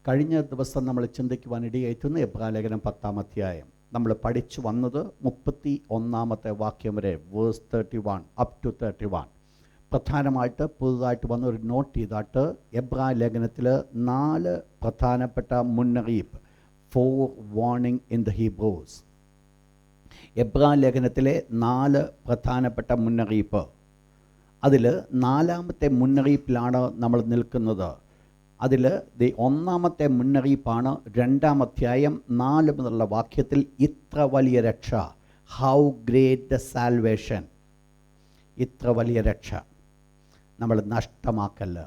കഴിഞ്ഞ ദിവസം നമ്മൾ ചിന്തിക്കുവാനിടയായിത്തുന്ന എബ്രായലേഖനം 10-ാം അധ്യായം നമ്മൾ പഠിച്ചു വന്നത് 31-ാമത്തെ വാക്യം വരെ വേഴ്സ് 31 അപ് ടു 31. പ്രധാനമായിട്ട് പുതുതായിട്ട് വന്നൊരു നോട്ട് ചെയ്താട്ട് എബ്രായലേഖനത്തിൽ 4 പ്രധാനപ്പെട്ട മുന്നറിയിപ്പ്, 4 വാർണിംഗ് ഇൻ ദ ഹീബ്രൂസ്. എബ്രായലേഖനത്തിലെ 4 പ്രധാനപ്പെട്ട മുന്നറിയിപ്പ്, അതിൽ 4ാമത്തെ മുന്നറിയിപ്പിലാണ് നമ്മൾ നിൽക്കുന്നത്. അതിൽ 1ാമത്തെ മുന്നറിയിപ്പാണ് 2-ാം അധ്യായം 4 മുതലുള്ള വാക്യത്തിൽ, ഇത്ര വലിയ രക്ഷ, ഹൗ ഗ്രേറ്റ് ദ സാൽവേഷൻ, ഇത്ര വലിയ രക്ഷ നമ്മൾ നഷ്ടമാക്കല്ല.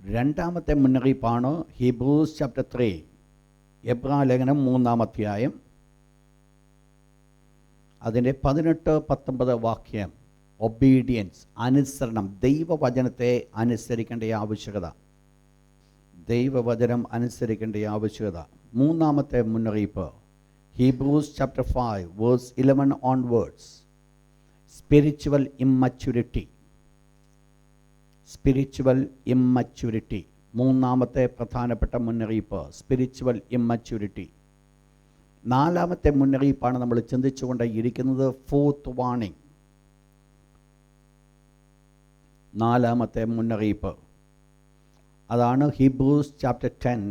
രണ്ടാമത്തെ മുന്നറിയിപ്പാണ് ഹീബ്രൂസ് ചാപ്റ്റർ 3, എബ്രായലേഖനം 3-ാം അധ്യായം അതിൻ്റെ 18-19 വാക്യം. ഒബീഡിയൻസ്, അനുസരണം, ദൈവവചനത്തെ അനുസരിക്കേണ്ട ആവശ്യകത, ദൈവവചനം അനുസരിക്കേണ്ട ആവശ്യകത. 3ാമത്തെ മുന്നറിയിപ്പ് Hebrews chapter 5 verse 11 onwards, spiritual immaturity, spiritual immaturity. 3ാമത്തെ പ്രധാനപ്പെട്ട മുന്നറിയിപ്പ് സ്പിരിച്വൽ ഇമ്മച്യൂരിറ്റി. 4ാമത്തെ മുന്നറിയിപ്പാണ് നമ്മൾ ചിന്തിച്ചുകൊണ്ട് ഇരിക്കുന്നത്, ഫോർത്ത് വാർണിംഗ്. 4ാമത്തെ മുന്നറിയിപ്പ് അതാണ് ഹീബ്രൂസ് ചാപ്റ്റർ 10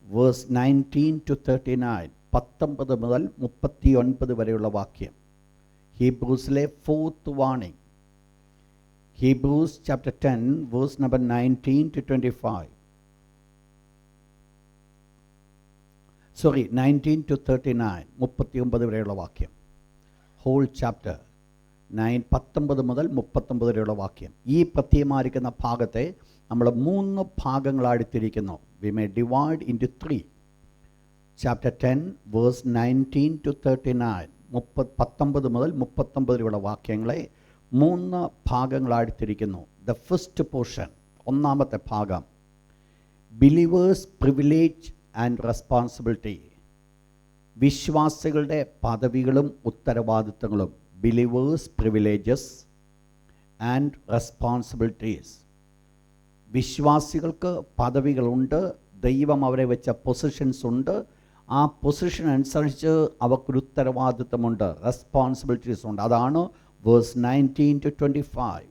വേഴ്സ് 19 to 39, 19 മുതൽ 39 വരെയുള്ള വാക്യം. ഹീബ്രൂസിലെ fourth warning, Hebrews chapter 10 verse number 19 to 25. 19 to 39, 39 വരെയുള്ള വാക്യം. ഹോൾ ചാപ്റ്റർ 19 മുതൽ 39 വരെയുള്ള വാക്യം. ഈ പ്രത്യേകമായിരിക്കുന്ന ഭാഗത്തെ നമ്മൾ 3 ഭാഗങ്ങളായി തിരിക്കുന്നു. We may divide into 3. Chapter 10 verse 19 to 39, 19 മുതൽ 39 വരെയുള്ള വാക്യങ്ങളെ 3 ഭാഗങ്ങളായി തിരിക്കുന്നു. ദ ഫസ്റ്റ് പോർഷൻ, 1ാമത്തെ ഭാഗം, ബിലീവേഴ്സ് പ്രിവിലേജ് ആൻഡ് റെസ്പോൺസിബിലിറ്റി, വിശ്വാസികളുടെ പദവികളും ഉത്തരവാദിത്തങ്ങളും. Believers privileges and responsibilities. വിശ്വാസികൾക്ക് പദവികളുണ്ട്, ദൈവം അവരെ വെച്ച പൊസിഷൻസ് ഉണ്ട്. ആ പൊസിഷൻ അനുസരിച്ച് അവർക്കൊരു ഉത്തരവാദിത്തമുണ്ട്, റെസ്പോൺസിബിലിറ്റീസ് ഉണ്ട്. അതാണ് verse 19 to 25.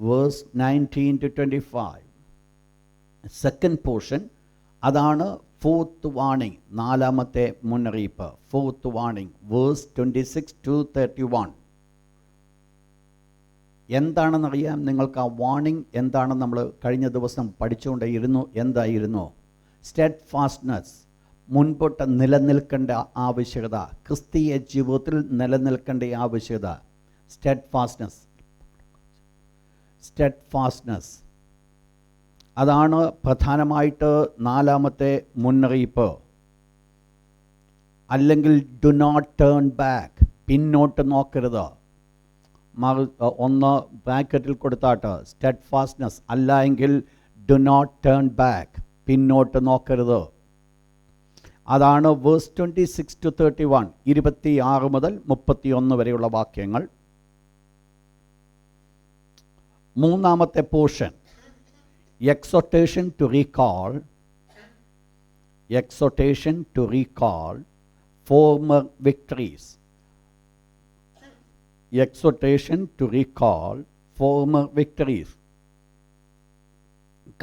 Verse 19 to 25. Second portion അതാണ് ഫോർത്ത് വാർണിംഗ്, 4ാമത്തെ മുന്നറിയിപ്പ്, ഫോർത്ത് വാർണിംഗ്, വേഴ്സ് 26 to 31. എന്താണെന്നറിയാം നിങ്ങൾക്ക്? ആ വാർണിംഗ് എന്താണെന്ന് നമ്മൾ കഴിഞ്ഞ ദിവസം പഠിച്ചുകൊണ്ടേയിരുന്നു. എന്തായിരുന്നു? സ്റ്റെഡ് ഫാസ്റ്റ്നെസ്, മുൻപോട്ട് നിലനിൽക്കേണ്ട ആവശ്യകത, ക്രിസ്തീയ ജീവിതത്തിൽ നിലനിൽക്കേണ്ട ആവശ്യകത. സ്റ്റെഡ് ഫാസ്റ്റ്നെസ്, സ്റ്റെഡ് ഫാസ്റ്റ്നെസ് അതാണ് പ്രധാനമായിട്ട് 4ാമത്തെ മുന്നറിയിപ്പ്. അല്ലെങ്കിൽ ഡു നോട്ട് ടേൺ ബാക്ക്, പിന്നോട്ട് നോക്കരുത്. ഒന്ന് ബ്രാക്കറ്റിൽ കൊടുത്താട്ട് സ്റ്റെഡ് ഫാസ്റ്റ്നെസ്, അല്ല എങ്കിൽ ഡു നോട്ട് ടേൺ ബാക്ക്, പിന്നോട്ട് നോക്കരുത്. അതാണ് വേഴ്സ് 26 to 31, 26 മുതൽ 31 വരെയുള്ള വാക്യങ്ങൾ. 3ാമത്തെ portion exhortation to recall, exhortation to recall former victories, exhortation to recall former victories.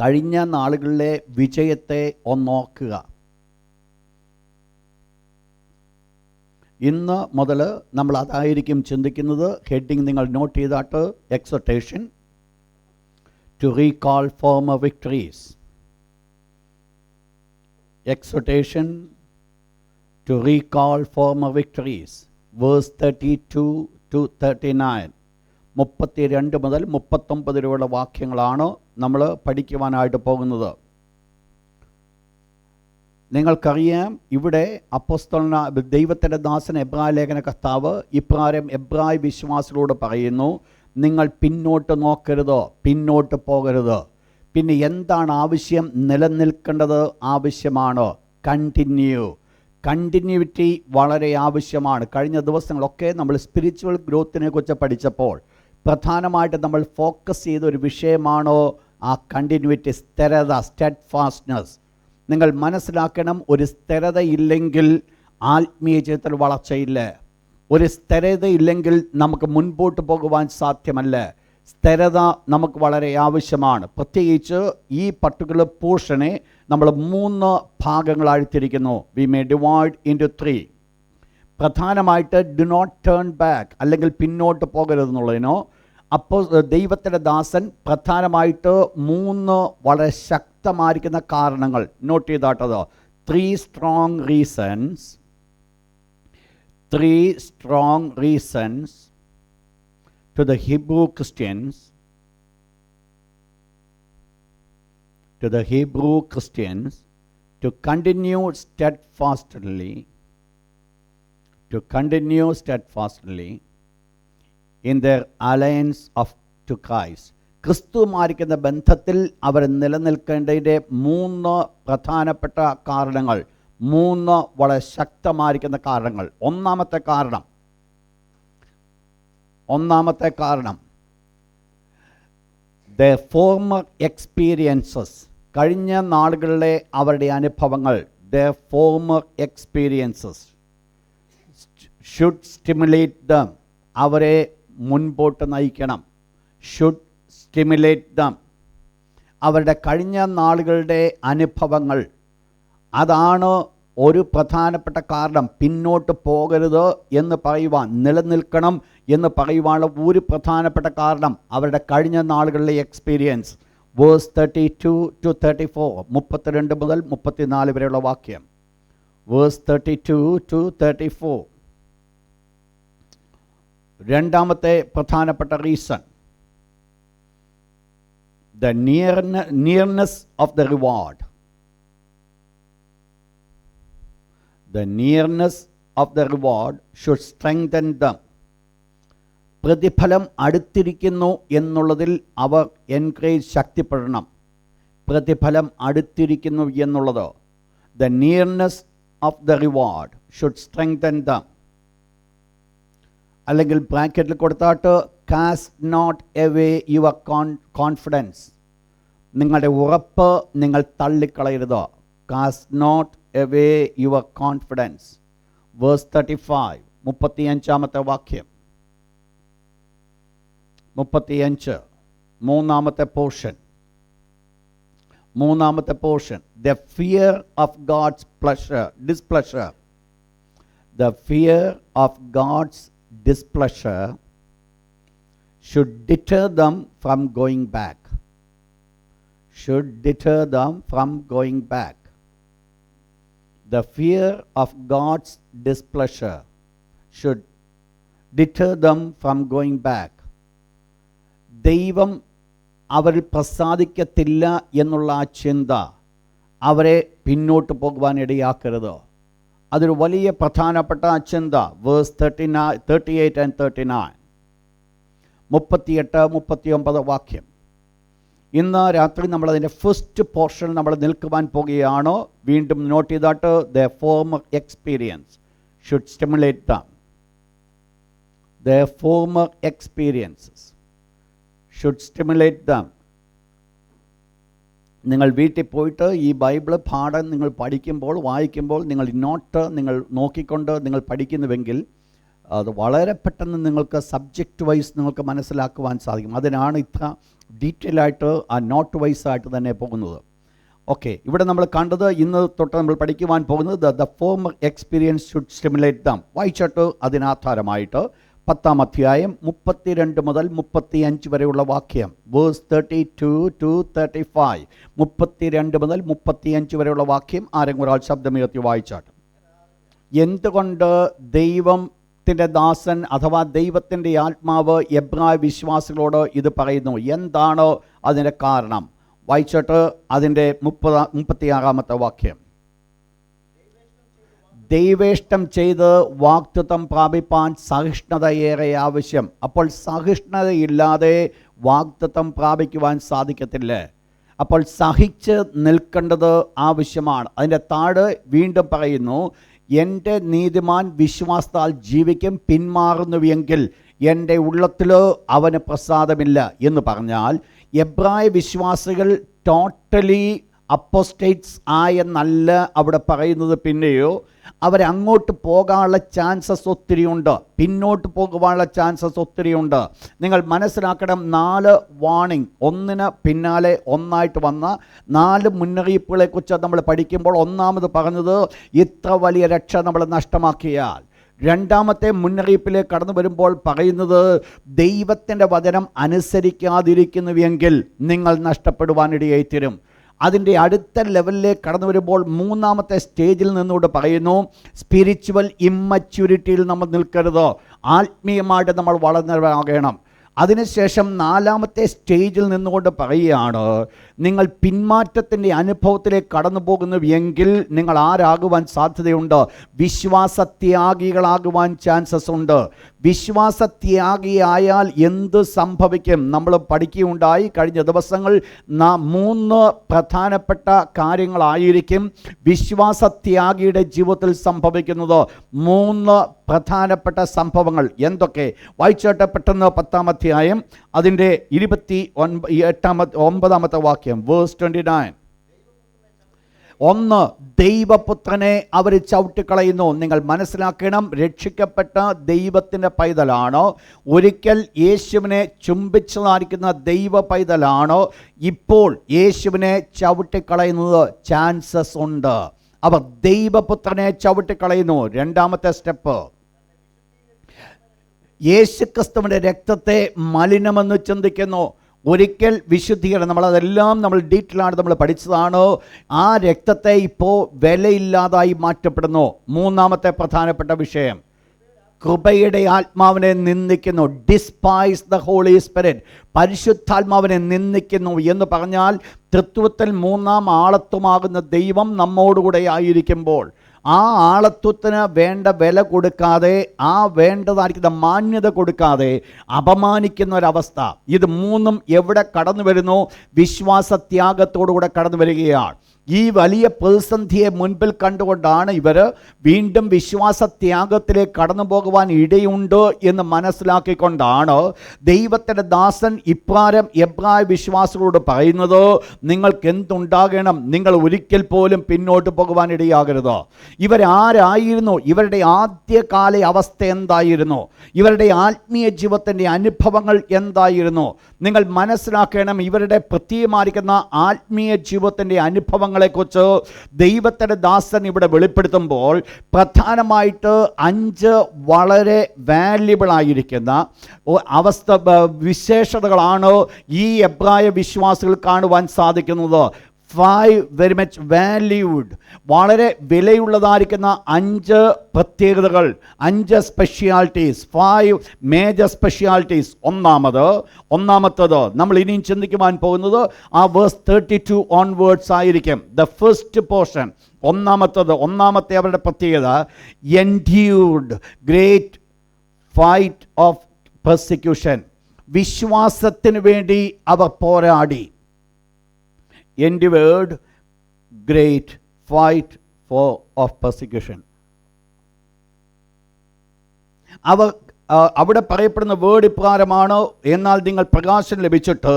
കഴിഞ്ഞ നാളുകളിലെ വിജയത്തെ ഒന്നോർക്കുക. ഇന്ന് മുതൽ നമ്മൾ അതായിരിക്കും ചിന്തിക്കുന്നത്. ഹെഡിങ് നിങ്ങൾ not ചെയ്താട്ട്, exhortation to recall former victories. Exhortation to recall former victories. Verse 32 to 39, 32 മുതൽ 39 വരെയുള്ള വാക്യങ്ങളാണ് നമ്മൾ പഠിക്കുവാനായിട്ട് പോകുന്നത്. നിങ്ങൾക്കറിയാം, ഇവിടെ അപ്പോസ്തലനായ ദൈവത്തിൻ്റെ ദാസൻ എബ്രായലേഖന കർത്താവ് ഇപ്രകാരം എബ്രായ വിശ്വാസികളോട് പറയുന്നു, നിങ്ങൾ പിന്നോട്ട് നോക്കരുത്, പിന്നോട്ട് പോകരുത്. പിന്നെ എന്താണ് ആവശ്യം? നിലനിൽക്കേണ്ടത് ആവശ്യമാണ്. കണ്ടിന്യൂവിറ്റി വളരെ ആവശ്യമാണ്. കഴിഞ്ഞ ദിവസങ്ങളൊക്കെ നമ്മൾ സ്പിരിച്വൽ ഗ്രോത്തിനെ കുറിച്ച് പഠിച്ചപ്പോൾ പ്രധാനമായിട്ട് നമ്മൾ ഫോക്കസ് ചെയ്ത ഒരു വിഷയമാണോ ആ കണ്ടിന്യൂറ്റി, സ്ഥിരത, സ്റ്റെഡ്ഫാസ്റ്റ്നെസ്. നിങ്ങൾ മനസ്സിലാക്കണം, ഒരു സ്ഥിരതയില്ലെങ്കിൽ ആത്മീയ ജീവിതത്തിൽ വളർച്ചയില്ല. ഒരു സ്ഥിരതയില്ലെങ്കിൽ നമുക്ക് മുൻപോട്ട് പോകുവാൻ സാധ്യമല്ല. സ്ഥിരത നമുക്ക് വളരെ ആവശ്യമാണ്. പ്രത്യേകിച്ച് ഈ പർട്ടിക്കുലർ പോർഷനെ നമ്മൾ 3 ഭാഗങ്ങളായിത്തിരിക്കുന്നു. We may divide into 3. പ്രധാനമായിട്ട് ഡു നോട്ട് ടേൺ ബാക്ക്, അല്ലെങ്കിൽ പിന്നോട്ട് പോകരുതെന്നുള്ളതിനോ. അപ്പോൾ ദൈവത്തിൻ്റെ ദാസൻ പ്രധാനമായിട്ട് 3 വളരെ ശക്തമായിരിക്കുന്ന കാരണങ്ങൾ not ചെയ്താട്ടത്. 3 strong reasons to the Hebrew Christians to continue steadfastly in their alliance to Christ. ക്രിസ്തുവുമായിരിക്കുന്ന ബന്ധത്തിൽ അവർ നിലനിൽക്കേണ്ടതിൻ്റെ 3 പ്രധാനപ്പെട്ട കാരണങ്ങൾ, 3 വളരെ ശക്തമായിരിക്കുന്ന കാരണങ്ങൾ. ഒന്നാമത്തെ കാരണം their former experiences, കഴിഞ്ഞ നാളുകളിലെ അവരുടെ അനുഭവങ്ങൾ. their former experiences should stimulate them, അവരെ മുൻപോട്ട് നയിക്കണം. should stimulate them, അവരുടെ കഴിഞ്ഞ നാളുകളുടെ അനുഭവങ്ങൾ, അതാണ് ഒരു പ്രധാനപ്പെട്ട കാരണം. പിന്നോട്ട് പോകരുത് എന്ന് പറയുവാൻ, നിലനിൽക്കണം എന്ന് പറയുവാനുള്ള ഒരു പ്രധാനപ്പെട്ട കാരണം അവരുടെ കഴിഞ്ഞ നാളുകളിലെ എക്സ്പീരിയൻസ്. വേഴ്സ് 32 to 34, 32 മുതൽ 34 വരെയുള്ള വാക്യം. Verse 32 to 34. രണ്ടാമത്തെ പ്രധാനപ്പെട്ട reason, the nearness of the reward. The nearness of the reward should strengthen them. പ്രതിഫലം അടുത്തിരിക്കുന്നു എന്നുള്ളതിൽ അവർ ശക്തിപ്പെടണം. പ്രതിഫലം അടുത്തിരിക്കുന്നു എന്നുള്ളത്. The nearness of the reward should strengthen them. അല്ലെങ്കിൽ ബ്രാക്കറ്റിൽ കൊടുത്താട്ട് cast not away your confidence. നിങ്ങളുടെ ഉറപ്പ് നിങ്ങൾ തള്ളിക്കളയരുത്. cast not away your confidence. Verse 35, 35 വാക്യം. 35, മൂന്നാമത്തെ portion. The fear of God's displeasure. The fear of God's displeasure should deter them from going back. The fear of God's displeasure should deter them from going back. ദൈവം അവരിൽ പ്രസാദിക്കത്തില്ല എന്നുള്ള ആ ചിന്ത അവരെ പിന്നോട്ട് പോകുവാൻ ഇടയാക്കരുത്. അതൊരു വലിയ പ്രധാനപ്പെട്ട ചിന്ത. വേഴ്സ് 38 and 39, 38, 39 വാക്യം. ഇന്ന് രാത്രി നമ്മളതിൻ്റെ ഫസ്റ്റ് പോർഷൻ നമ്മൾ നിൽക്കുവാൻ പോകുകയാണ്. വീണ്ടും not ചെയ്താട്ട് their former experience should stimulate them. Their former experiences should stimulate them. നിങ്ങൾ വീട്ടിൽ പോയിട്ട് ഈ ബൈബിൾ പാഠം നിങ്ങൾ പഠിക്കുമ്പോൾ, വായിക്കുമ്പോൾ നിങ്ങൾ നോട്ട് നിങ്ങൾ നോക്കിക്കൊണ്ട് നിങ്ങൾ പഠിക്കുന്നുവെങ്കിൽ അത് വളരെ പെട്ടെന്ന് നിങ്ങൾക്ക് സബ്ജക്റ്റ് വൈസ് നിങ്ങൾക്ക് മനസ്സിലാക്കുവാൻ സാധിക്കും. അതിനാണ് ഇത്ര ഡീറ്റെയിൽ ആയിട്ട് ആ നോട്ട് വൈസ് ആയിട്ട് തന്നെ പോകുന്നത്. ഓക്കെ, ഇവിടെ നമ്മൾ കണ്ടത്, ഇന്ന് തൊട്ട് നമ്മൾ പഠിക്കുവാൻ പോകുന്നത് the former experience should stimulate dum. വായിച്ചിട്ട് അതിനാധാരമായിട്ട് 10-ാം അധ്യായം 32 മുതൽ 35 വരെയുള്ള വാക്യം. വേഴ്സ് 32 to 35, 32 മുതൽ 35 വരെയുള്ള വാക്യം. ആരെങ്കിലും ഒരാൾ ശബ്ദമുയർത്തി വായിച്ചാട്ട്. എന്തുകൊണ്ട് ദൈവത്തിൻ്റെ ദാസൻ അഥവാ ദൈവത്തിൻ്റെ ആത്മാവ് എബ്രായ വിശ്വാസികളോട് ഇത് പറയുന്നു? എന്താണ് അതിൻ്റെ കാരണം? വായിച്ചിട്ട് അതിൻ്റെ 36-ാമത്തെ വാക്യം. ദൈവേഷ്ടം ചെയ്ത് വാഗ്ദത്തം പ്രാപിപ്പാൻ സഹിഷ്ണുത ഏറെ ആവശ്യം. അപ്പോൾ സഹിഷ്ണുതയില്ലാതെ വാഗ്ദത്തം പ്രാപിക്കുവാൻ സാധിക്കത്തില്ല. അപ്പോൾ സഹിച്ച് നിൽക്കേണ്ടത് ആവശ്യമാണ്. അതിൻ്റെ താഴെ വീണ്ടും പറയുന്നു, എൻ്റെ നീതിമാൻ വിശ്വാസത്താൽ ജീവിക്കും, പിന്മാറുന്നുവെങ്കിൽ എൻ്റെ ഉള്ളത്തിൽ അവന് പ്രസാദമില്ല എന്ന് പറഞ്ഞാൽ എബ്രായ വിശ്വാസികൾ ടോട്ടലി അപ്പോസ്റ്റേറ്റ്സ് ആയെന്നല്ല അവിടെ പറയുന്നത്. പിന്നെയോ അവരങ്ങോട്ട് പോകാനുള്ള ചാൻസസ് ഒത്തിരിയുണ്ട്, പിന്നോട്ട് പോകുവാനുള്ള ചാൻസസ് ഒത്തിരിയുണ്ട്. നിങ്ങൾ മനസ്സിലാക്കണം, 4 വാർണിംഗ് ഒന്നിന് പിന്നാലെ ഒന്നായിട്ട് വന്ന 4 മുന്നറിയിപ്പുകളെക്കുറിച്ച് നമ്മൾ പഠിക്കുമ്പോൾ ഒന്നാമത് പറഞ്ഞത് ഇത്ര വലിയ രക്ഷ നമ്മൾ നഷ്ടമാക്കിയാൽ. രണ്ടാമത്തെ മുന്നറിയിപ്പിലേക്ക് കടന്നു വരുമ്പോൾ പറയുന്നത് ദൈവത്തിൻ്റെ വചനം അനുസരിക്കാതിരിക്കുന്നുവെങ്കിൽ നിങ്ങൾ നഷ്ടപ്പെടുവാനിടയായിത്തീരും. അതിൻ്റെ അടുത്ത ലെവലിലേക്ക് കടന്നു വരുമ്പോൾ മൂന്നാമത്തെ സ്റ്റേജിൽ നിന്നുകൊണ്ട് പറയുന്നു സ്പിരിച്വൽ ഇമ്മച്യൂരിറ്റിയിൽ നമ്മൾ നിൽക്കരുത്, ആത്മീയമായിട്ട് നമ്മൾ വളർന്നവരാകണം. അതിനുശേഷം 4ാമത്തെ സ്റ്റേജിൽ നിന്നുകൊണ്ട് പറയുകയാണ് നിങ്ങൾ പിന്മാറ്റത്തിൻ്റെ അനുഭവത്തിലേക്ക് കടന്നു പോകുന്നു എങ്കിൽ നിങ്ങൾ ആരാകുവാൻ സാധ്യതയുണ്ട്? വിശ്വാസത്യാഗികളാകുവാൻ ചാൻസസ് ഉണ്ട്. വിശ്വാസത്യാഗിയായാൽ എന്ത് സംഭവിക്കും? നമ്മൾ പഠിക്കുകയുണ്ടായി കഴിഞ്ഞ ദിവസങ്ങൾ 3 പ്രധാനപ്പെട്ട കാര്യങ്ങളായിരിക്കും വിശ്വാസത്യാഗിയുടെ ജീവിതത്തിൽ സംഭവിക്കുന്നത്. 3 പ്രധാനപ്പെട്ട സംഭവങ്ങൾ എന്തൊക്കെ? വായിച്ചോട്ടെ പെട്ടെന്ന് 10-ാം അധ്യായം അതിൻ്റെ 29-ാമത്തെ വാക്യം, വേഴ്സ് 29. 1, ദൈവപുത്രനെ അവർ ചവിട്ടിക്കളയുന്നു. നിങ്ങൾ മനസ്സിലാക്കണം, രക്ഷിക്കപ്പെട്ട ദൈവത്തിൻ്റെ പൈതലാണോ, ഒരിക്കൽ യേശുവിനെ ചുംബിച്ചതായിരിക്കുന്ന ദൈവ പൈതലാണോ ഇപ്പോൾ യേശുവിനെ ചവിട്ടിക്കളയുന്നത്? ചാൻസസ് ഉണ്ട്. അവർ ദൈവപുത്രനെ ചവിട്ടിക്കളയുന്നു. 2ാമത്തെ സ്റ്റെപ്പ്, യേശുക്രിസ്തുവിൻ്റെ രക്തത്തെ മലിനമെന്ന് ചിന്തിക്കുന്നു. ഒരിക്കൽ വിശുദ്ധീകരണം, നമ്മൾ ഡീറ്റെയിലാണ് നമ്മൾ പഠിച്ചതാണ്. ആ രക്തത്തെ ഇപ്പോൾ വിലയില്ലാതായി മാറ്റപ്പെടുന്നു. 3ാമത്തെ പ്രധാനപ്പെട്ട വിഷയം, കൃപയുടെ ആത്മാവിനെ നിന്ദിക്കുന്നു. Despise the Holy Spirit. പരിശുദ്ധാത്മാവിനെ നിന്ദിക്കുന്നു എന്ന് പറഞ്ഞാൽ തൃത്വത്തിൽ 3ാം ആളത്വമാകുന്ന ദൈവം നമ്മോടുകൂടെ ആയിരിക്കുമ്പോൾ ആ ആളത്വത്തിന് വേണ്ട വില കൊടുക്കാതെ, ആ വേണ്ടതായിരിക്കുന്ന മാന്യത കൊടുക്കാതെ അപമാനിക്കുന്ന ഒരവസ്ഥ. ഇത് 3ഉം എവിടെ കടന്നു വരുന്നു? വിശ്വാസത്യാഗത്തോടുകൂടെ കടന്നു വരികയാണ്. ഈ വലിയ പ്രതിസന്ധിയെ മുൻപിൽ കണ്ടുകൊണ്ടാണ് ഇവർ വീണ്ടും വിശ്വാസത്യാഗത്തിലേക്ക് കടന്നു പോകുവാൻ ഇടയുണ്ട് എന്ന് മനസ്സിലാക്കിക്കൊണ്ടാണ് ദൈവത്തിൻ്റെ ദാസൻ ഇപ്രകാരം എബ്രായ വിശ്വാസികളോട് പറയുന്നത്, നിങ്ങൾക്ക് എന്തുണ്ടാകണം? നിങ്ങൾ ഒരിക്കൽ പോലും പിന്നോട്ട് പോകുവാൻ ഇടയാകരുത്. ഇവരാരായിരുന്നു? ഇവരുടെ ആദ്യകാല അവസ്ഥ എന്തായിരുന്നു? ഇവരുടെ ആത്മീയ ജീവിതത്തിൻ്റെ അനുഭവങ്ങൾ എന്തായിരുന്നു? നിങ്ങൾ മനസ്സിലാക്കണം, ഇവരുടെ പ്രത്യേകമായിരിക്കുന്ന ആത്മീയ ജീവിതത്തിൻ്റെ അനുഭവങ്ങളെക്കുറിച്ച് ദൈവത്തിൻ്റെ ദാസൻ ഇവിടെ വെളിപ്പെടുത്തുമ്പോൾ പ്രധാനമായിട്ട് 5 വളരെ വാല്യുബിൾ ആയിരിക്കുന്ന വിശേഷതകളാണ് ഈ എബ്രായ വിശ്വാസികൾ കാണുവാൻ സാധിക്കുന്നത്. 5 വെരി മച്ച് വാല്യൂഡ്, വളരെ വിലയുള്ളതായിരിക്കുന്ന 5 പ്രത്യേകതകൾ, 5 സ്പെഷ്യാലിറ്റീസ്, 5 മേജർ സ്പെഷ്യാലിറ്റീസ്. ഒന്നാമത്തത് നമ്മൾ ഇനിയും ചിന്തിക്കുവാൻ പോകുന്നത് ആ വേഴ്സ് 32 ഓൺവേർഡ്സ് ആയിരിക്കും. ദ ഫസ്റ്റ് പോർഷൻ, ഒന്നാമത്തെ അവരുടെ പ്രത്യേകത, endured great fight of persecution. വിശ്വാസത്തിന് വേണ്ടി അവർ പോരാടി. endured great fight of persecution. അവിടെ പറയപ്പെടുന്ന വേർഡ് ഇപ്രകാരമാണ്, എന്നാൽ നിങ്ങൾ പ്രകാശം ലഭിച്ചിട്ട്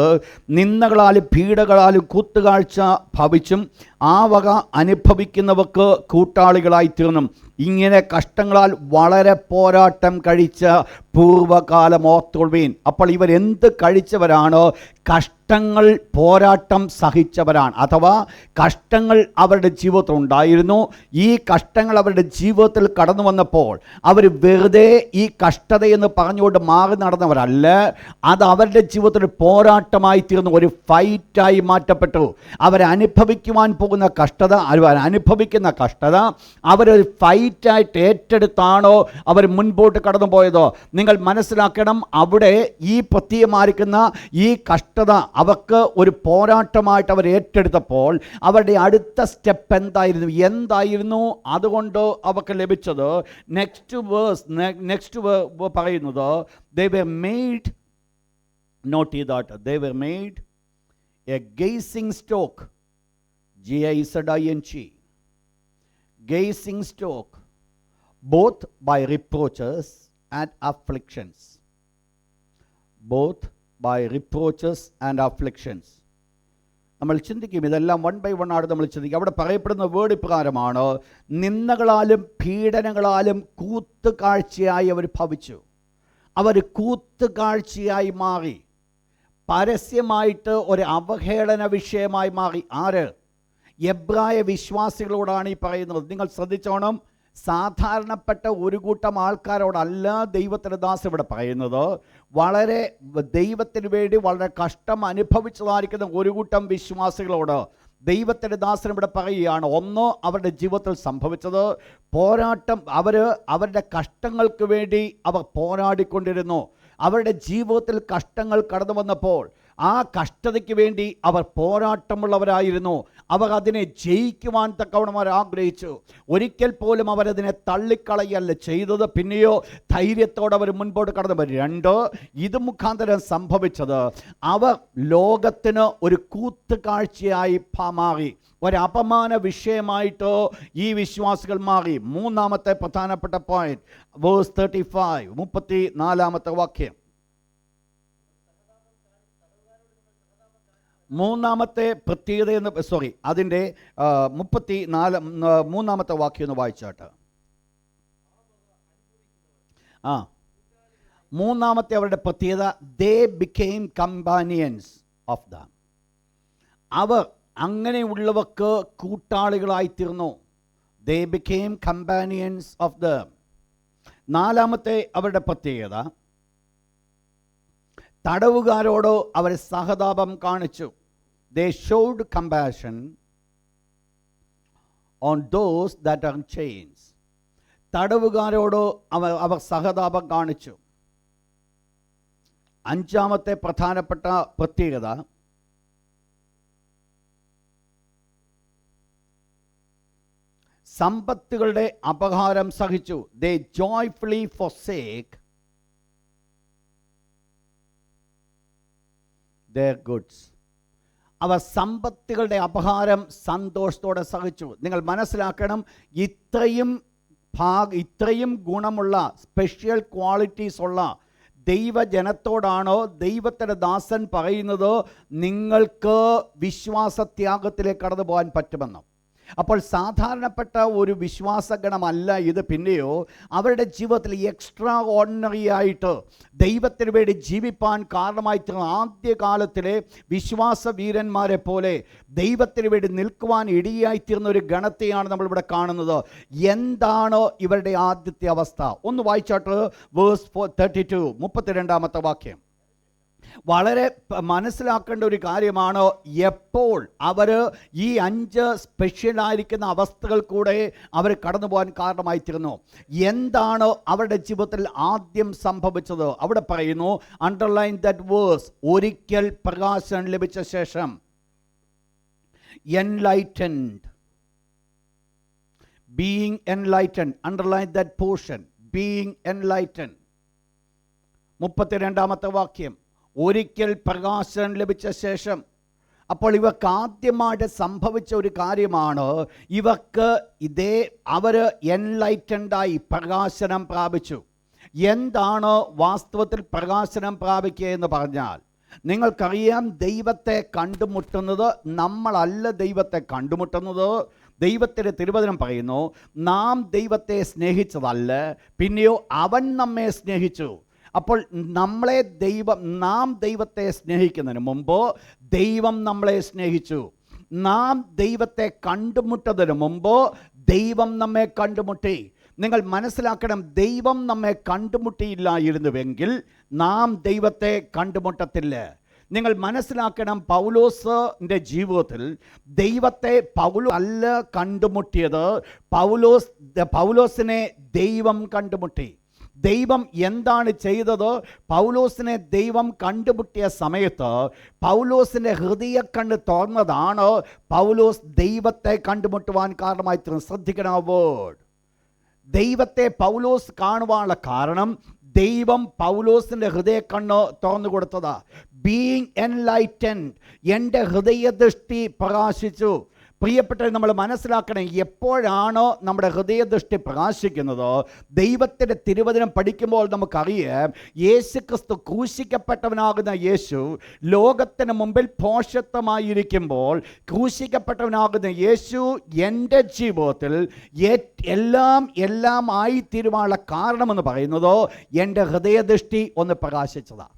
നിന്ദകളാലും പീഡകളാലും കൂത്തുകാഴ്ച ഭവിച്ചും ആ വക അനുഭവിക്കുന്നവർക്ക് കൂട്ടാളികളായി തീർന്നും. ഇങ്ങനെ കഷ്ടങ്ങളാൽ വളരെ പോരാട്ടം കഴിച്ച പൂർവ്വകാലം ഓർത്തുകൊള്ളുവീൻ. അപ്പോൾ ഇവരെന്ത് കഴിച്ചവരാണ്? കഷ്ടങ്ങൾ, പോരാട്ടം സഹിച്ചവരാണ്. അഥവാ കഷ്ടങ്ങൾ അവരുടെ ജീവിതത്തിൽ ഉണ്ടായിരുന്നു. ഈ കഷ്ടങ്ങൾ അവരുടെ ജീവിതത്തിൽ കടന്നു വന്നപ്പോൾ അവർ വെറുതെ ഈ കഷ്ടതയെന്ന് പറഞ്ഞുകൊണ്ട് മാറി നടന്നവരല്ല. അത് അവരുടെ ജീവിതത്തിൽ പോരാട്ടമായി തീർന്നു, ഒരു ഫൈറ്റായി മാറ്റപ്പെട്ടു. അവരനുഭവിക്കുവാൻ പോകുന്ന കഷ്ടത, അനുഭവിക്കുന്ന കഷ്ടത അവരൊരു ഫൈറ്റായിട്ട് ഏറ്റെടുത്താണോ അവർ മുൻപോട്ട് കടന്നു പോയത്? നിങ്ങൾ മനസ്സിലാക്കണം, അവിടെ ഈ പ്രത്യേകമായിരിക്കുന്ന ഈ കഷ്ടത അവർക്ക് ഒരു പോരാട്ടമായിട്ട് അവർ ഏറ്റെടുത്തപ്പോൾ അവരുടെ അടുത്ത സ്റ്റെപ്പ് എന്തായിരുന്നു? അതുകൊണ്ട് അവർക്ക് ലഭിച്ചത് നെക്സ്റ്റ് പറയുന്നത്, they were made, note that, they were made a gazing stock, G-I-Z-I-N-G, gazing stock, both by reproaches and afflictions. both by reproaches and afflictions. നമ്മൾ ചിന്തിക്കും, ഇതെല്ലാം വൺ ബൈ വൺ ആണ് നമ്മൾ ചിന്തിക്കും. അവിടെ പറയപ്പെടുന്ന വേർഡ് ഇപ്രകാരമാണ്: നിന്ദകളാലും പീഡനങ്ങളാലും കൂത്തുകാഴ്ചയായി അവർ ഭവിച്ചു. അവർ കൂത്തുകാഴ്ചയായി മാറി, പരസ്യമായിട്ട് ഒരു അവഹേളന വിഷയമായി മാറി. ആര്? എബ്രായ വിശ്വാസികളോടാണ് ഈ പറയുന്നത്. നിങ്ങൾ ശ്രദ്ധിച്ചോണം, സാധാരണപ്പെട്ട ഒരു കൂട്ടം ആൾക്കാരോടല്ല ദൈവത്തിൻ്റെ ദാസൻ ഇവിടെ പറയുന്നത്. വളരെ ദൈവത്തിന് വേണ്ടി വളരെ കഷ്ടം അനുഭവിച്ചതായിരിക്കുന്ന ഒരു കൂട്ടം വിശ്വാസികളോട് ദൈവത്തിൻ്റെ ദാസൻ ഇവിടെ പറയുകയാണ്. ഒന്ന്, അവരുടെ ജീവിതത്തിൽ സംഭവിച്ചത് പോരാട്ടം. അവരുടെ കഷ്ടങ്ങൾക്ക് വേണ്ടി അവർ പോരാടിക്കൊണ്ടിരുന്നു. അവരുടെ ജീവിതത്തിൽ കഷ്ടങ്ങൾ കടന്നു വന്നപ്പോൾ ആ കഷ്ടതയ്ക്ക് വേണ്ടി അവർ പോരാട്ടമുള്ളവരായിരുന്നു. അവർ അതിനെ ജയിക്കുവാൻ തക്കവണ്ണം അവർ ആഗ്രഹിച്ചു. ഒരിക്കൽ പോലും അവരതിനെ തള്ളിക്കളയല്ല ചെയ്തത്. പിന്നെയോ ധൈര്യത്തോടെ അവർ മുൻപോട്ട് കടന്നു. രണ്ട്, ഇത് മുഖാന്തരം സംഭവിച്ചത് അവർ ലോകത്തിന് ഒരു കൂത്തുകാഴ്ചയായി മാറി, ഒരപമാന വിഷയമായിട്ട് ഈ വിശ്വാസികൾ മാറി. മൂന്നാമത്തെ പ്രധാനപ്പെട്ട പോയിന്റ്, വേഴ്സ് 35, 34 വാക്യം. മൂന്നാമത്തെ പ്രത്യേകത അതിൻ്റെ 34 വാക്യം ഒന്ന് വായിച്ചാട്ട്. മൂന്നാമത്തെ അവരുടെ പ്രത്യേകത, they became companions of them. അവർ അങ്ങനെയുള്ളവർക്ക് കൂട്ടാളികളായിത്തീർന്നു. They became companions of them. നാലാമത്തെ അവരുടെ പ്രത്യേകത, തടവുകാരോട് അവർ സഹതാപം കാണിച്ചു. They showed compassion on those that are in chains. തടവുകാരോട് അവർ സഹതാപം കാണിച്ചു. അഞ്ചാമത്തെ പ്രധാനപ്പെട്ട പ്രത്യേകത, സമ്പത്തുകളുടെ അപഹാരം സഹിച്ചു. They joyfully forsake their goods. അവർ സമ്പത്തുകളുടെ അപഹാരം സന്തോഷത്തോടെ സഹിച്ചു. നിങ്ങൾ മനസ്സിലാക്കണം, ഇത്രയും ഗുണമുള്ള സ്പെഷ്യൽ ക്വാളിറ്റീസ് ഉള്ള ദൈവജനത്തോടാണോ ദൈവത്തിൻ്റെ ദാസൻ പറയുന്നത് നിങ്ങൾക്ക് വിശ്വാസത്യാഗത്തിലേക്ക് കടന്നു പോകാൻ പറ്റുമെന്ന്? അപ്പോൾ സാധാരണപ്പെട്ട ഒരു വിശ്വാസഗണമല്ല ഇത്. പിന്നെയോ അവരുടെ ജീവിതത്തിൽ എക്സ്ട്രാ ഓർഡിനറി ആയിട്ട് ദൈവത്തിന് വേണ്ടി ജീവിപ്പാൻ കാരണമായിത്തീർന്ന ആദ്യകാലത്തിലെ വിശ്വാസ വീരന്മാരെ പോലെ ദൈവത്തിന് വേണ്ടി നിൽക്കുവാൻ ഇടയായിത്തീർന്ന ഒരു ഗണത്തെയാണ് നമ്മളിവിടെ കാണുന്നത്. എന്താണ് ഇവരുടെ ആദ്യത്തെ അവസ്ഥ? ഒന്ന് വായിച്ചാട്ട്, വേഴ്സ് 32, 32 വാക്യം. വളരെ മനസ്സിലാക്കേണ്ട ഒരു കാര്യമാണ്. എപ്പോൾ അവർ ഈ 5 സ്പെഷ്യലായിരിക്കുന്ന അവസ്ഥകൾ കൂടെ അവർ കടന്നു പോകാൻ കാരണമായിത്തീർന്നു. എന്താണ് അവരുടെ ജീവിതത്തിൽ ആദ്യം സംഭവിച്ചത്? അവിടെ പറയുന്നു, അണ്ടർലൈൻ ദാറ്റ് വേഴ്സ്, ഒരിക്കൽ പ്രകാശം ലഭിച്ച ശേഷം, enlightened, being enlightened, underline that portion, being enlightened. 32 വാക്യം, ഒരിക്കൽ പ്രകാശം ലഭിച്ച ശേഷം. അപ്പോൾ ഇവർക്ക് ആദ്യമായിട്ട് സംഭവിച്ച ഒരു കാര്യമാണ്, അവർ എൻലൈറ്റൻഡായി പ്രകാശനം പ്രാപിച്ചു. എന്താണ് വാസ്തവത്തിൽ പ്രകാശനം പ്രാപിക്കുക എന്ന് പറഞ്ഞാൽ, നിങ്ങൾക്കറിയാം, ദൈവത്തെ കണ്ടുമുട്ടുന്നത് നമ്മളല്ല. ദൈവത്തെ കണ്ടുമുട്ടുന്നത് ദൈവത്തിൻ്റെ തിരുവചനം പറയുന്നു, നാം ദൈവത്തെ സ്നേഹിച്ചതല്ല, പിന്നെയോ അവൻ നമ്മെ സ്നേഹിച്ചു. അപ്പോൾ നാം ദൈവത്തെ സ്നേഹിക്കുന്നതിന് മുമ്പ് ദൈവം നമ്മളെ സ്നേഹിച്ചു. നാം ദൈവത്തെ കണ്ടുമുട്ടതിന് മുമ്പ് ദൈവം നമ്മെ കണ്ടുമുട്ടി. നിങ്ങൾ മനസ്സിലാക്കണം, ദൈവം നമ്മെ കണ്ടുമുട്ടിയില്ലായിരുന്നുവെങ്കിൽ നാം ദൈവത്തെ കണ്ടുമുട്ടത്തില്ല. നിങ്ങൾ മനസ്സിലാക്കണം, പൗലോസിൻ്റെ ജീവിതത്തിൽ ദൈവത്തെ പൗലോസ് അല്ല കണ്ടുമുട്ടിയത്, പൗലോസിനെ ദൈവം കണ്ടുമുട്ടി. ദൈവം എന്താണ് ചെയ്തത്? പൗലോസിനെ ദൈവം കണ്ടുമുട്ടിയ സമയത്ത് പൗലോസിൻ്റെ ഹൃദയക്കണ്ണ് തുറന്നതാണ് പൗലോസ് ദൈവത്തെ കണ്ടുമുട്ടുവാൻ കാരണമായി. ശ്രദ്ധിക്കണം ആ വേർഡ്. ദൈവത്തെ പൗലോസ് കാണുവാനുള്ള കാരണം ദൈവം പൗലോസിൻ്റെ ഹൃദയക്കണ്ണ് തുറന്നു കൊടുത്തതാ. ബീയിങ് എൻലൈറ്റൻഡ്, എൻ്റെ ഹൃദയദൃഷ്ടി പ്രകാശിച്ചു. പ്രിയപ്പെട്ടവരെ, നമ്മൾ മനസ്സിലാക്കണം, എപ്പോഴാണോ നമ്മുടെ ഹൃദയദൃഷ്ടി പ്രകാശിക്കുന്നത്, ദൈവത്തിൻ്റെ തിരുവചനം പഠിക്കുമ്പോൾ നമുക്കറിയാം, യേശു ക്രിസ്തു ക്രൂശിക്കപ്പെട്ടവനാകുന്ന യേശു ലോകത്തിന് മുമ്പിൽ ഭോഷത്വമായിരിക്കുമ്പോൾ ക്രൂശിക്കപ്പെട്ടവനാകുന്ന യേശു എൻ്റെ ജീവിതത്തിൽ എല്ലാം ആയിത്തീരുവാനുള്ള കാരണമെന്ന് പറയുന്നത് എൻ്റെ ഹൃദയദൃഷ്ടി ഒന്ന് പ്രകാശിച്ചതാണ്.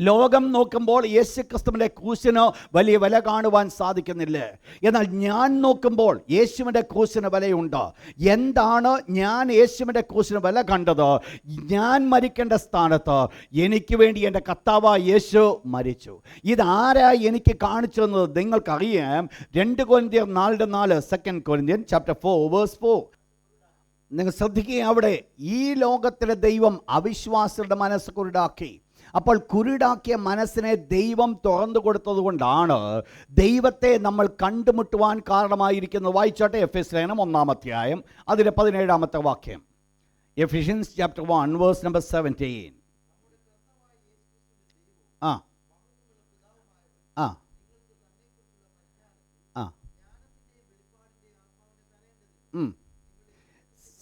ലോകം നോക്കുമ്പോൾ യേശു ക്രിസ്തുവിൻ്റെ ക്രൂശിന് വലിയ വില കാണുവാൻ സാധിക്കുന്നില്ല. എന്നാൽ ഞാൻ നോക്കുമ്പോൾ യേശുവിൻ്റെ ക്രൂശിന് വിലയുണ്ട്. എന്താണ് ഞാൻ യേശുവിൻ്റെ ക്രൂശിന് വില കണ്ടത്? ഞാൻ മരിക്കേണ്ട സ്ഥാനത്ത് എനിക്ക് വേണ്ടി എൻ്റെ കർത്താവായ യേശു മരിച്ചു. ഇതാരാ എനിക്ക് കാണിച്ചു തന്നത്? നിങ്ങൾക്കറിയാം, 2 കൊരിന്ത്യർ 4:4, 2 കൊരിന്ത്യൻ ചാപ്റ്റർ 4 വേഴ്സ് 4. നിങ്ങൾ ശ്രദ്ധിക്കുക, അവിടെ ഈ ലോകത്തിലെ ദൈവം അവിശ്വാസികളുടെ മനസ്സ് കുരുടാക്കി. അപ്പോൾ കുരുടാക്കിയ മനസ്സിനെ ദൈവം തുറന്നു കൊടുത്തത് കൊണ്ടാണ് ദൈവത്തെ നമ്മൾ കണ്ടുമുട്ടുവാൻ കാരണമായിരിക്കുന്നത്. വായിച്ചോട്ടെ, എഫെസ്യർ ലേഖനം 1-ാം അധ്യായം അതിലെ 17-ാമത്തെ വാക്യം. Ephesians chapter 1 verse number 17. ആ ആ ആ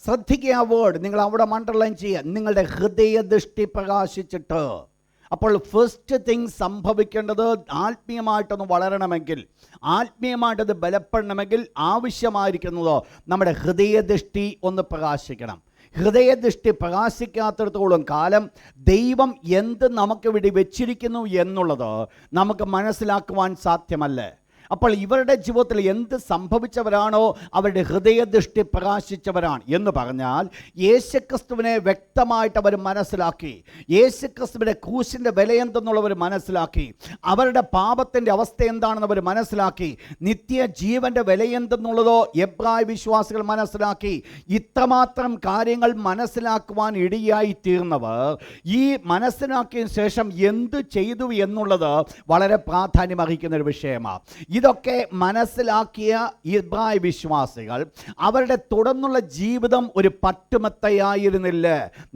ശ്രദ്ധിക്കുക, ആ വേർഡ് നിങ്ങൾ അവിടെ അണ്ടർലൈൻ ചെയ്യുക. നിങ്ങളുടെ ഹൃദയദൃഷ്ടി പ്രകാശിച്ചിട്ട്. അപ്പോൾ ഫസ്റ്റ് തിങ് സംഭവിക്കേണ്ടത്, ആത്മീയമായിട്ടൊന്ന് വളരണമെങ്കിൽ, ആത്മീയമായിട്ടത് ബലപ്പെടണമെങ്കിൽ ആവശ്യമായിരിക്കുന്നത് നമ്മുടെ ഹൃദയദൃഷ്ടി ഒന്ന് പ്രകാശിക്കണം. ഹൃദയദൃഷ്ടി പ്രകാശിക്കാത്തിടത്തോളം കാലം ദൈവം എന്ത് നമുക്ക് വേണ്ടി വെച്ചിരിക്കുന്നു എന്നുള്ളത് നമുക്ക് മനസ്സിലാക്കുവാൻ സാധ്യമല്ല. അപ്പോൾ ഇവരുടെ ജീവിതത്തിൽ എന്ത് സംഭവിച്ചവരാണോ അവരുടെ ഹൃദയദൃഷ്ടി പ്രകാശിച്ചവരാണ് എന്ന് പറഞ്ഞാൽ, യേശുക്രിസ്തുവിനെ വ്യക്തമായിട്ട് അവർ മനസ്സിലാക്കി. യേശുക്രിസ്തുവിൻ്റെ ക്രൂശിൻ്റെ വിലയെന്തെന്നുള്ളവർ മനസ്സിലാക്കി. അവരുടെ പാപത്തിൻ്റെ അവസ്ഥ എന്താണെന്ന് അവർ മനസ്സിലാക്കി. നിത്യജീവൻ്റെ വിലയെന്തെന്നുള്ളതോ എബ്രായ വിശ്വാസികൾ മനസ്സിലാക്കി. ഇത്രമാത്രം കാര്യങ്ങൾ മനസ്സിലാക്കുവാൻ ഇടയായി തീർന്നവർ ഈ മനസ്സിലാക്കിയ ശേഷം എന്ത് ചെയ്തു എന്നുള്ളത് വളരെ പ്രാധാന്യമർഹിക്കുന്ന ഒരു വിഷയമാണ്. ഇതൊക്കെ മനസ്സിലാക്കിയ എബ്രായ വിശ്വാസികൾ അവരുടെ തുടർന്നുള്ള ജീവിതം ഒരു പട്ടുമെത്തയായിരുന്നില്ല.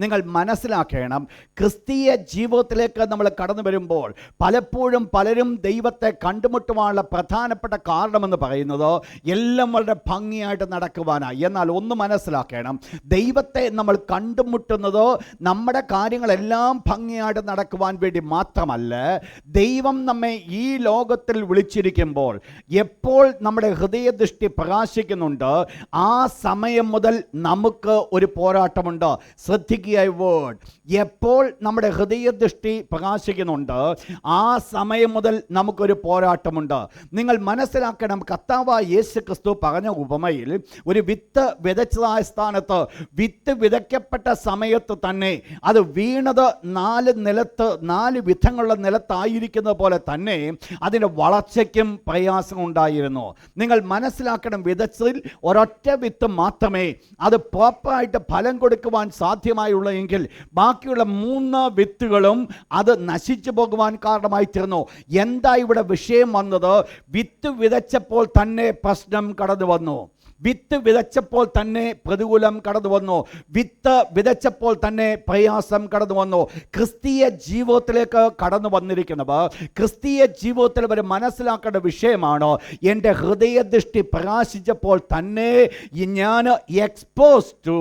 നിങ്ങൾ മനസ്സിലാക്കണം, ക്രിസ്തീയ ജീവിതത്തിലേക്ക് നമ്മൾ കടന്നു വരുമ്പോൾ പലപ്പോഴും പലരും ദൈവത്തെ കണ്ടുമുട്ടുവാനുള്ള പ്രധാനപ്പെട്ട കാരണമെന്ന് പറയുന്നത് എല്ലാം വളരെ ഭംഗിയായിട്ട് നടക്കുവാനാണ്. എന്നാൽ ഒന്ന് മനസ്സിലാക്കണം, ദൈവത്തെ നമ്മൾ കണ്ടുമുട്ടുന്നത് നമ്മുടെ കാര്യങ്ങളെല്ലാം ഭംഗിയായിട്ട് നടക്കുവാൻ വേണ്ടി മാത്രമല്ല. ദൈവം നമ്മെ ഈ ലോകത്തിൽ വിളിച്ചിരിക്കുമ്പോൾ എപ്പോൾ നമ്മുടെ ഹൃദയദൃഷ്ടി പ്രകാശിക്കുന്നുണ്ട്, ആ സമയം മുതൽ നമുക്ക് ഒരു പോരാട്ടമുണ്ട്. ശ്രദ്ധിക്കുക വേർഡ്, എപ്പോൾ നമ്മുടെ ഹൃദയദൃഷ്ടി പ്രകാശിക്കുന്നുണ്ട് ആ സമയം മുതൽ നമുക്കൊരു പോരാട്ടമുണ്ട്. നിങ്ങൾ മനസ്സിലാക്കണം, കർത്താവായ യേശു ക്രിസ്തു പറഞ്ഞ ഉപമയിൽ ഒരു വിത്ത് വിതച്ചതായ സ്ഥാനത്ത് വിത്ത് വിതയ്ക്കപ്പെട്ട സമയത്ത് തന്നെ അത് വീണത് 4 വിധങ്ങളുള്ള നിലത്തായിരിക്കുന്നത് പോലെ തന്നെ അതിൻ്റെ വളർച്ചയ്ക്കും പ്രയാസം ഉണ്ടായിരുന്നു. നിങ്ങൾ മനസ്സിലാക്കണം, വിതച്ചതിൽ ഒരൊറ്റ വിത്ത് മാത്രമേ അത് പ്രോപ്പറായിട്ട് ഫലം കൊടുക്കുവാൻ സാധ്യമായുള്ളൂ എങ്കിൽ ബാക്കിയുള്ള 3 വിത്തുകളും അത് നശിച്ചു പോകുവാൻ കാരണമായി തീർന്നു. എന്താ ഇവിടെ വിഷയം വന്നത്? വിത്ത് വിതച്ചപ്പോൾ തന്നെ പ്രശ്നം കടന്നു വന്നു. വിത്ത് വിതച്ചപ്പോൾ തന്നെ പ്രതികൂലം കടന്നു വന്നു. വിത്ത് വിതച്ചപ്പോൾ തന്നെ പ്രയാസം കടന്നു വന്നു. ക്രിസ്തീയ ജീവിതത്തിലേക്ക് കടന്നു വന്നിരിക്കുന്നവർ ക്രിസ്തീയ ജീവിതത്തിൽ അവർ മനസ്സിലാക്കേണ്ട വിഷയമാണ്, എൻ്റെ ഹൃദയദൃഷ്ടി പ്രകാശിച്ചപ്പോൾ തന്നെ ഞാൻ എക്സ്പോസ് ടു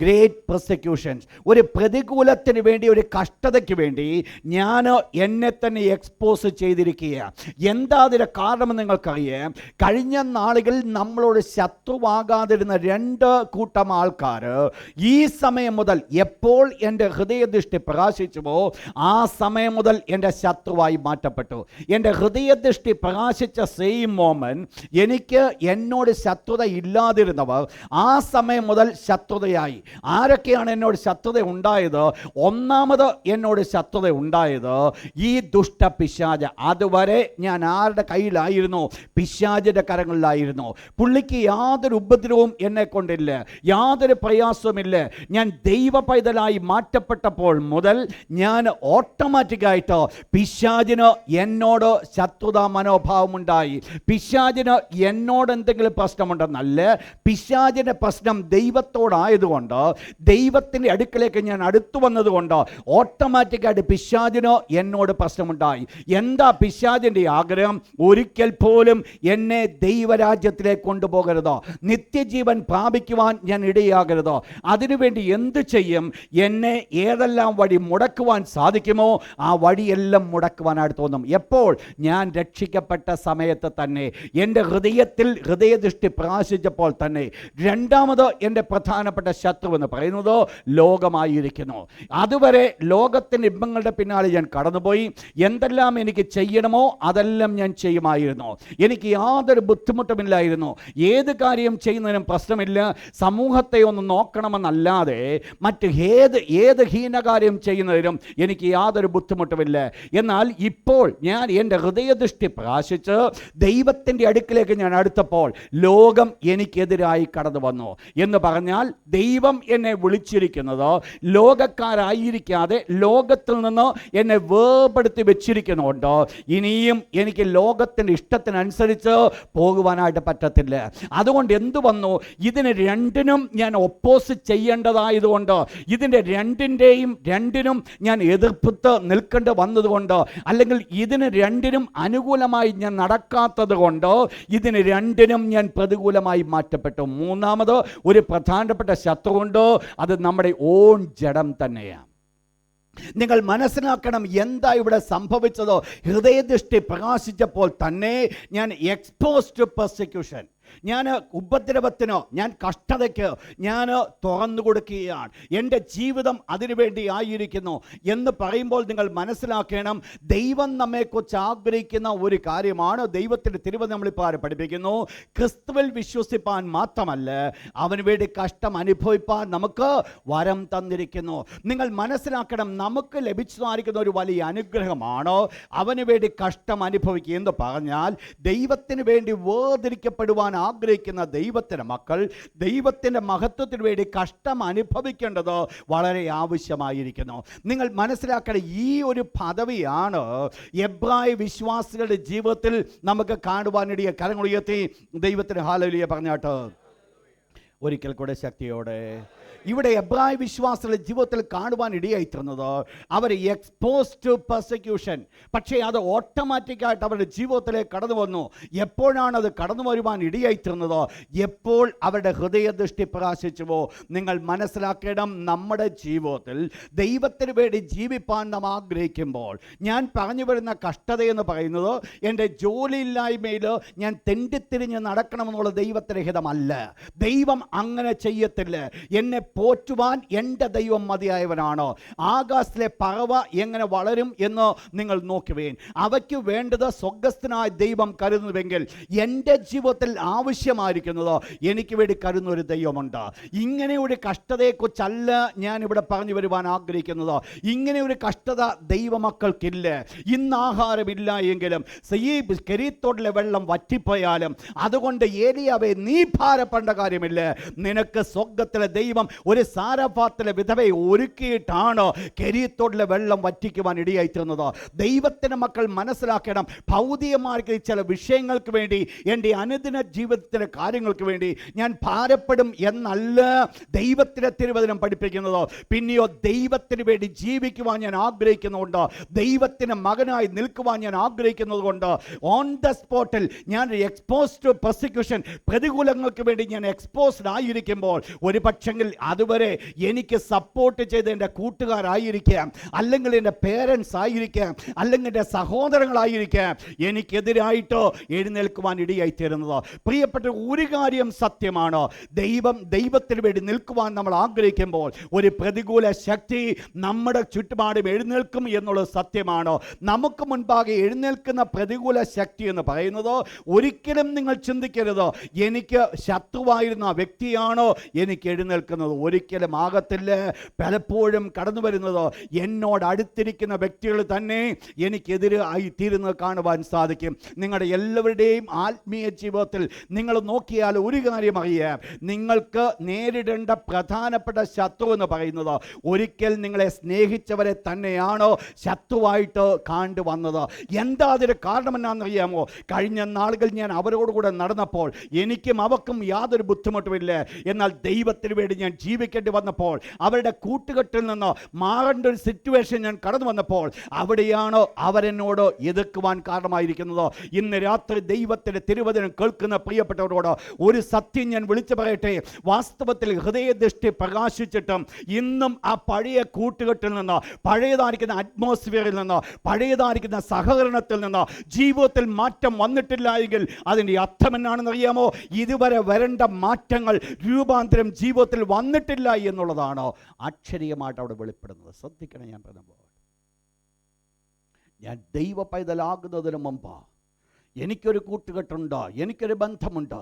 ഗ്രേറ്റ് പെർസിക്യൂഷൻസ്. ഒരു പ്രതികൂലത്തിന് വേണ്ടി, ഒരു കഷ്ടതയ്ക്ക് വേണ്ടി ഞാൻ എന്നെ തന്നെ എക്സ്പോസ് ചെയ്തിരിക്കുകയാണ്. എന്താ അതിൻ്റെ കാരണം നിങ്ങൾക്കറിയാം. കഴിഞ്ഞ നാളുകളിൽ നമ്മളോട് ശത്രുവാകാതിരുന്ന 2 കൂട്ടം ആൾക്കാർ ഈ സമയം മുതൽ എപ്പോൾ എൻ്റെ ഹൃദയദൃഷ്ടി പ്രകാശിച്ചുവോ ആ സമയം മുതൽ എൻ്റെ ശത്രുവായി മാറ്റപ്പെട്ടു. എൻ്റെ ഹൃദയദൃഷ്ടി പ്രകാശിച്ച സെയിം മോമെന്റ് എനിക്ക് എന്നോട് ശത്രുത ഇല്ലാതിരുന്നവർ ആ സമയം മുതൽ ശത്രുതയായി. ആരൊക്കെയാണ് എന്നോട് ശത്രുത ഉണ്ടായത്? ഒന്നാമത് എന്നോട് ശത്രുത ഉണ്ടായത് ഈ ദുഷ്ട പിശാച്. അതുവരെ ഞാൻ ആരുടെ കയ്യിലായിരുന്നു? പിശാചിൻ്റെ കരങ്ങളിലായിരുന്നു. പുള്ളിക്ക് യാതൊരു യാതൊരു ഉപദ്രവവും എന്നെ കൊണ്ടില്ല, യാതൊരു പ്രയാസവുമില്ല. ഞാൻ ദൈവ പൈതലായി മാറ്റപ്പെട്ടപ്പോൾ മുതൽ ഞാൻ ഓട്ടോമാറ്റിക്കായിട്ട് പിശാചിന് എന്നോട് ശത്രുതാ മനോഭാവമുണ്ടായി. പിശാചിന് എന്നോട് എന്തെങ്കിലും പ്രശ്നമുണ്ടെന്നല്ല, പിശാചിൻ്റെ പ്രശ്നം ദൈവത്തോടായതുകൊണ്ട്, ദൈവത്തിൻ്റെ അടുക്കലേക്ക് ഞാൻ അടുത്തു വന്നതുകൊണ്ട് ഓട്ടോമാറ്റിക്കായിട്ട് പിശാചിന് എന്നോട് പ്രശ്നമുണ്ടായി. എന്താ പിശാചിൻ്റെ ആഗ്രഹം? ഒരിക്കൽ പോലും എന്നെ ദൈവരാജ്യത്തിലേക്ക് കൊണ്ടുപോകരുതോ, നിത്യജീവൻ പ്രാപിക്കുവാൻ ഞാൻ ഇടയാകരുതോ. അതിനുവേണ്ടി എന്ത് ചെയ്യും? എന്നെ ഏതെല്ലാം വഴി മുടക്കുവാൻ സാധിക്കുമോ ആ വഴിയെല്ലാം മുടക്കുവാനായിട്ട് തോന്നും. എപ്പോൾ? ഞാൻ രക്ഷിക്കപ്പെട്ട സമയത്ത് തന്നെ, എൻ്റെ ഹൃദയത്തിൽ ഹൃദയദൃഷ്ടി പ്രകാശിച്ചപ്പോൾ തന്നെ. രണ്ടാമത് എൻ്റെ പ്രധാനപ്പെട്ട ശത്രു എന്ന് പറയുന്നത് ലോകമായിരിക്കുന്നു. അതുവരെ ലോകത്തിൻ്റെ ഇമ്പങ്ങളുടെ പിന്നാലെ ഞാൻ കടന്നുപോയി. എന്തെല്ലാം എനിക്ക് ചെയ്യണമോ അതെല്ലാം ഞാൻ ചെയ്യുമായിരുന്നു. എനിക്ക് യാതൊരു ബുദ്ധിമുട്ടുമില്ലായിരുന്നു. ഏത് കാര്യം ചെയ്യുന്നതിനും പ്രശ്നമില്ല. സമൂഹത്തെ ഒന്ന് നോക്കണമെന്നല്ലാതെ മറ്റ് ഏത് ഹീനകാര്യം ചെയ്യുന്നതിനും എനിക്ക് യാതൊരു ബുദ്ധിമുട്ടുമില്ല. എന്നാൽ ഇപ്പോൾ ഞാൻ എൻ്റെ ഹൃദയദൃഷ്ടി പ്രകാശിച്ച് ദൈവത്തിൻ്റെ അടുക്കിലേക്ക് ഞാൻ അടുത്തപ്പോൾ ലോകം എനിക്കെതിരായി കടന്നു വന്നു. എന്ന് പറഞ്ഞാൽ ദൈവം എന്നെ വിളിച്ചിരിക്കുന്നത് ലോകക്കാരായിരിക്കാതെ ലോകത്തിൽ നിന്ന് എന്നെ വേർപെടുത്തി വെച്ചിരിക്കുന്നുണ്ട്. ഇനിയും എനിക്ക് ലോകത്തിൻ്റെ ഇഷ്ടത്തിനനുസരിച്ച് പോകുവാനായിട്ട് പറ്റത്തില്ല. അതുകൊണ്ട് എന്തു വന്നു? ഇതിന് രണ്ടിനും ഞാൻ ഒപ്പോസിറ്റ് ചെയ്യേണ്ടതായതുകൊണ്ട്, ഇതിൻ്റെ രണ്ടിനും ഞാൻ എതിർപ്പിട്ട് നിൽക്കേണ്ടി വന്നതുകൊണ്ട്, അല്ലെങ്കിൽ ഇതിന് രണ്ടിനും അനുകൂലമായി ഞാൻ നടക്കാത്തത് കൊണ്ട് ഇതിന് രണ്ടിനും ഞാൻ പ്രതികൂലമായി മാറ്റപ്പെട്ടു. മൂന്നാമത് ഒരു പ്രധാനപ്പെട്ട ശത്രുവുണ്ട്, അത് നമ്മുടെ ഓൺ ജഡം തന്നെയാണ്. നിങ്ങൾ മനസ്സിലാക്കണം എന്താ ഇവിടെ സംഭവിച്ചതോ. ഹൃദയദൃഷ്ടി പ്രകാശിച്ചപ്പോൾ തന്നെ ഞാൻ എക്സ്പോസ്ഡ് ടു പെർസിക്യൂഷൻ, ഞാൻ ഉപദ്രവത്തിനോ ഞാൻ കഷ്ടതയ്ക്ക് ഞാൻ തുറന്നു കൊടുക്കുകയാണ്. എൻ്റെ ജീവിതം അതിനുവേണ്ടി ആയിരിക്കുന്നു എന്ന് പറയുമ്പോൾ നിങ്ങൾ മനസ്സിലാക്കണം, ദൈവം നമ്മെക്കുറിച്ച് ആഗ്രഹിക്കുന്ന ഒരു കാര്യമാണ്. ദൈവത്തിൻ്റെ തിരുവചനം നമ്മളിപ്പോൾ പഠിപ്പിക്കുന്നു, ക്രിസ്തുവിൽ വിശ്വസിപ്പാൻ മാത്രമല്ല അവന് വേണ്ടി കഷ്ടം അനുഭവിപ്പാൻ നമുക്ക് വരം തന്നിരിക്കുന്നു. നിങ്ങൾ മനസ്സിലാക്കണം, നമുക്ക് ലഭിച്ചതായിരിക്കുന്ന ഒരു വലിയ അനുഗ്രഹമാണ് അവന് വേണ്ടി കഷ്ടം അനുഭവിക്കുക എന്ന് പറഞ്ഞാൽ, ദൈവത്തിന് വേണ്ടി വേർതിരിക്കപ്പെടുവാൻ ആഗ്രഹിക്കുന്ന ദൈവത്തിൻ്റെ മക്കൾ ദൈവത്തിൻ്റെ മഹത്വത്തിന് വേണ്ടി കഷ്ടം അനുഭവിക്കേണ്ടത് വളരെ ആവശ്യമായിരിക്കുന്നു. നിങ്ങൾ മനസ്സിലാക്കണം, ഈ ഒരു പദവിയാണ് എബ്രായ വിശ്വാസികളുടെ ജീവിതത്തിൽ നമുക്ക് കാണുവാനിടയ. കരങ്ങൾ ഉയർത്തി ദൈവത്തിന് ഹല്ലേലൂയ പറഞ്ഞാട്ട് ഒരിക്കൽ കൂടെ ശക്തിയോടെ. ഇവിടെ എബ്രായ വിശ്വാസികളുടെ ജീവിതത്തിൽ കാണുവാൻ ഇടയായിത്തീർന്നത് അവർ എക്സ്പോസ്ഡ് ടു പെർസിക്യൂഷൻ. പക്ഷേ അത് ഓട്ടോമാറ്റിക്കായിട്ട് അവരുടെ ജീവിതത്തിലേക്ക് കടന്നു വന്നു. എപ്പോഴാണ് അത് കടന്നു വരുവാൻ ഇടയായിത്തീർന്നത്? എപ്പോൾ അവരുടെ ഹൃദയദൃഷ്ടി പ്രകാശിച്ചുവോ. നിങ്ങൾ മനസ്സിലാക്കണം, നമ്മുടെ ജീവിതത്തിൽ ദൈവത്തിന് വേണ്ടി ജീവിപ്പാൻ നാം ആഗ്രഹിക്കുമ്പോൾ, ഞാൻ പറഞ്ഞു വരുന്ന കഷ്ടതയെന്ന് പറയുന്നത് എൻ്റെ ജോലിയില്ലായ്മയിൽ ഞാൻ തെണ്ടിത്തിരിഞ്ഞ് നടക്കണമെന്നുള്ള ദൈവത്തിൻ്റെ ഹിതമല്ല. ദൈവം അങ്ങനെ ചെയ്യത്തില്ല. എന്നെ പോറ്റുവാൻ എൻ്റെ ദൈവം മതിയായവനാണ്. ആകാശത്തിലെ പറവ എങ്ങനെ വളരും എന്ന് നിങ്ങൾ നോക്കുവേൻ. അവയ്ക്ക് വേണ്ടത് സ്വർഗ്ഗസ്ഥനായ ദൈവം കരുതുന്നുവെങ്കിൽ എൻ്റെ ജീവിതത്തിൽ ആവശ്യമായിരിക്കുന്നത് എനിക്ക് വേണ്ടി കരുതുന്ന ഒരു ദൈവമുണ്ട്. ഇങ്ങനെ ഒരു കഷ്ടതയെക്കുറിച്ചല്ല ഞാൻ ഇവിടെ പറഞ്ഞു വരുവാൻ ആഗ്രഹിക്കുന്നത്. ഇങ്ങനെ ഒരു കഷ്ടത ദൈവമക്കൾക്കില്ല. ഇന്ന് ആഹാരമില്ല എങ്കിലും, ഈ കെരീത്തോട്ടിലെ വെള്ളം വറ്റിപ്പോയാലും അതുകൊണ്ട് ഏലിയാവേ നീ ഭാരപ്പെടേണ്ട കാര്യമില്ല. നിനക്ക് സ്വർഗ്ഗത്തിലെ ദൈവം ഒരു സാരഫാത്തിലെ വിധവയെ ഒരുക്കിയിട്ടാണ് കെരീത്തോട്ടിലെ വെള്ളം വറ്റിക്കുവാൻ ഇടയായിത്തീർന്നത്. ദൈവത്തിൻ്റെ മക്കൾ മനസ്സിലാക്കണം, ഭൗതികമാർഗ ചില വിഷയങ്ങൾക്ക് വേണ്ടി, എൻ്റെ അനുദിന ജീവിതത്തിലെ കാര്യങ്ങൾക്ക് വേണ്ടി ഞാൻ ഭാരപ്പെടും എന്നല്ല ദൈവത്തിൻ്റെ തിരുവചനം പഠിപ്പിക്കുന്നത്. പിന്നെയോ ദൈവത്തിന് വേണ്ടി ജീവിക്കുവാൻ ഞാൻ ആഗ്രഹിക്കുന്നുണ്ട്, ദൈവത്തിന് മകനായി നിൽക്കുവാൻ ഞാൻ ആഗ്രഹിക്കുന്നത് കൊണ്ട് ഓൺ ദ സ്പോട്ടിൽ ഞാൻ എക്സ്പോസ്ഡ് ടു പെർസിക്യൂഷൻ, പ്രതികൂലങ്ങൾക്ക് വേണ്ടി ഞാൻ എക്സ്പോസ്ഡ് ആയിരിക്കുമ്പോൾ, ഒരു പക്ഷെങ്കിൽ അതുവരെ എനിക്ക് സപ്പോർട്ട് ചെയ്ത് എൻ്റെ കൂട്ടുകാരായിരിക്കാം, അല്ലെങ്കിൽ എൻ്റെ പേരൻസ് ആയിരിക്കാം, അല്ലെങ്കിൽ എൻ്റെ സഹോദരങ്ങളായിരിക്കാം, എനിക്കെതിരായിട്ട് എഴുന്നേൽക്കുവാൻ ഇടയായിത്തീരുന്നത്. പ്രിയപ്പെട്ട ഒരു കാര്യം സത്യമാണ്, ദൈവത്തിന് വേണ്ടി നിൽക്കുവാൻ നമ്മൾ ആഗ്രഹിക്കുമ്പോൾ ഒരു പ്രതികൂല ശക്തി നമ്മുടെ ചുറ്റുപാടും എഴുന്നേൽക്കും എന്നുള്ളത് സത്യമാണ്. നമുക്ക് മുൻപാകെ എഴുന്നേൽക്കുന്ന പ്രതികൂല ശക്തി എന്ന് പറയുന്നത് ഒരിക്കലും നിങ്ങൾ ചിന്തിക്കരുത് എനിക്ക് ശത്രുവായിരുന്ന വ്യക്തി വ്യക്തിയാണോ എനിക്ക് എഴുന്നേൽക്കുന്നത്? ഒരിക്കലും ആകത്തില്ല. പലപ്പോഴും കടന്നു വരുന്നത് എന്നോട് അടുത്തിരിക്കുന്ന വ്യക്തികൾ തന്നെ എനിക്കെതിരെ ആയി തീരുന്നത് കാണുവാൻ സാധിക്കും. നിങ്ങളുടെ എല്ലാവരുടെയും ആത്മീയ ജീവിതത്തിൽ നിങ്ങൾ നോക്കിയാൽ ഒരു കാര്യം അറിയാം, നിങ്ങൾക്ക് നേരിടേണ്ട പ്രധാനപ്പെട്ട ശത്രു എന്ന് പറയുന്നത് ഒരിക്കൽ നിങ്ങളെ സ്നേഹിച്ചവരെ തന്നെയാണോ ശത്രുവായിട്ട് കണ്ടു വന്നത്. എന്താ അതിന് കാരണമെന്നാണെന്നറിയാമോ? കഴിഞ്ഞ നാളുകൾ ഞാൻ അവരോടുകൂടെ നടന്നപ്പോൾ എനിക്കും അവർക്കും യാതൊരു ബുദ്ധിമുട്ടുമില്ല. എന്നാൽ ദൈവത്തിന് വേണ്ടി ഞാൻ ജീവിക്കേണ്ടി വന്നപ്പോൾ, അവരുടെ കൂട്ടുകെട്ടിൽ നിന്ന് മാറേണ്ട ഒരു സിറ്റുവേഷൻ ഞാൻ കടന്നു വന്നപ്പോൾ, അവിടെയാണ് അവരെന്നോട് എതിർക്കുവാൻ കാരണമായിരിക്കുന്നത്. ഇന്ന് രാത്രി ദൈവത്തിൻ്റെ തിരുവചനം കേൾക്കുന്ന പ്രിയപ്പെട്ടവരോട് ഒരു സത്യം ഞാൻ വിളിച്ചു പറയട്ടെ. വാസ്തവത്തിൽ ഹൃദയദൃഷ്ടി പ്രകാശിച്ചിട്ടും ഇന്നും ആ പഴയ കൂട്ടുകെട്ടിൽ നിന്ന്, പഴയതായിരിക്കുന്ന അറ്റ്മോസ്ഫിയറിൽ നിന്ന്, പഴയതായിരിക്കുന്ന സഹകരണത്തിൽ നിന്ന് ജീവിതത്തിൽ മാറ്റം വന്നിട്ടില്ല എങ്കിൽ അതിൻ്റെ അർത്ഥം എന്നാണെന്ന് അറിയാമോ? ഇതുവരെ വരേണ്ട മാറ്റങ്ങൾ, രൂപാന്തരം ജീവിതത്തിൽ വന്നിട്ടില്ല എന്നുള്ളതാണ് അക്ഷരീയമായിട്ട് അവിടെ വെളിപ്പെടുന്നത്. ശ്രദ്ധിക്കണം, ഞാൻ ദൈവ പൈതലാകുന്നതിന് മുമ്പ് എനിക്കൊരു കൂട്ടുകെട്ടുണ്ട്, എനിക്കൊരു ബന്ധമുണ്ട്.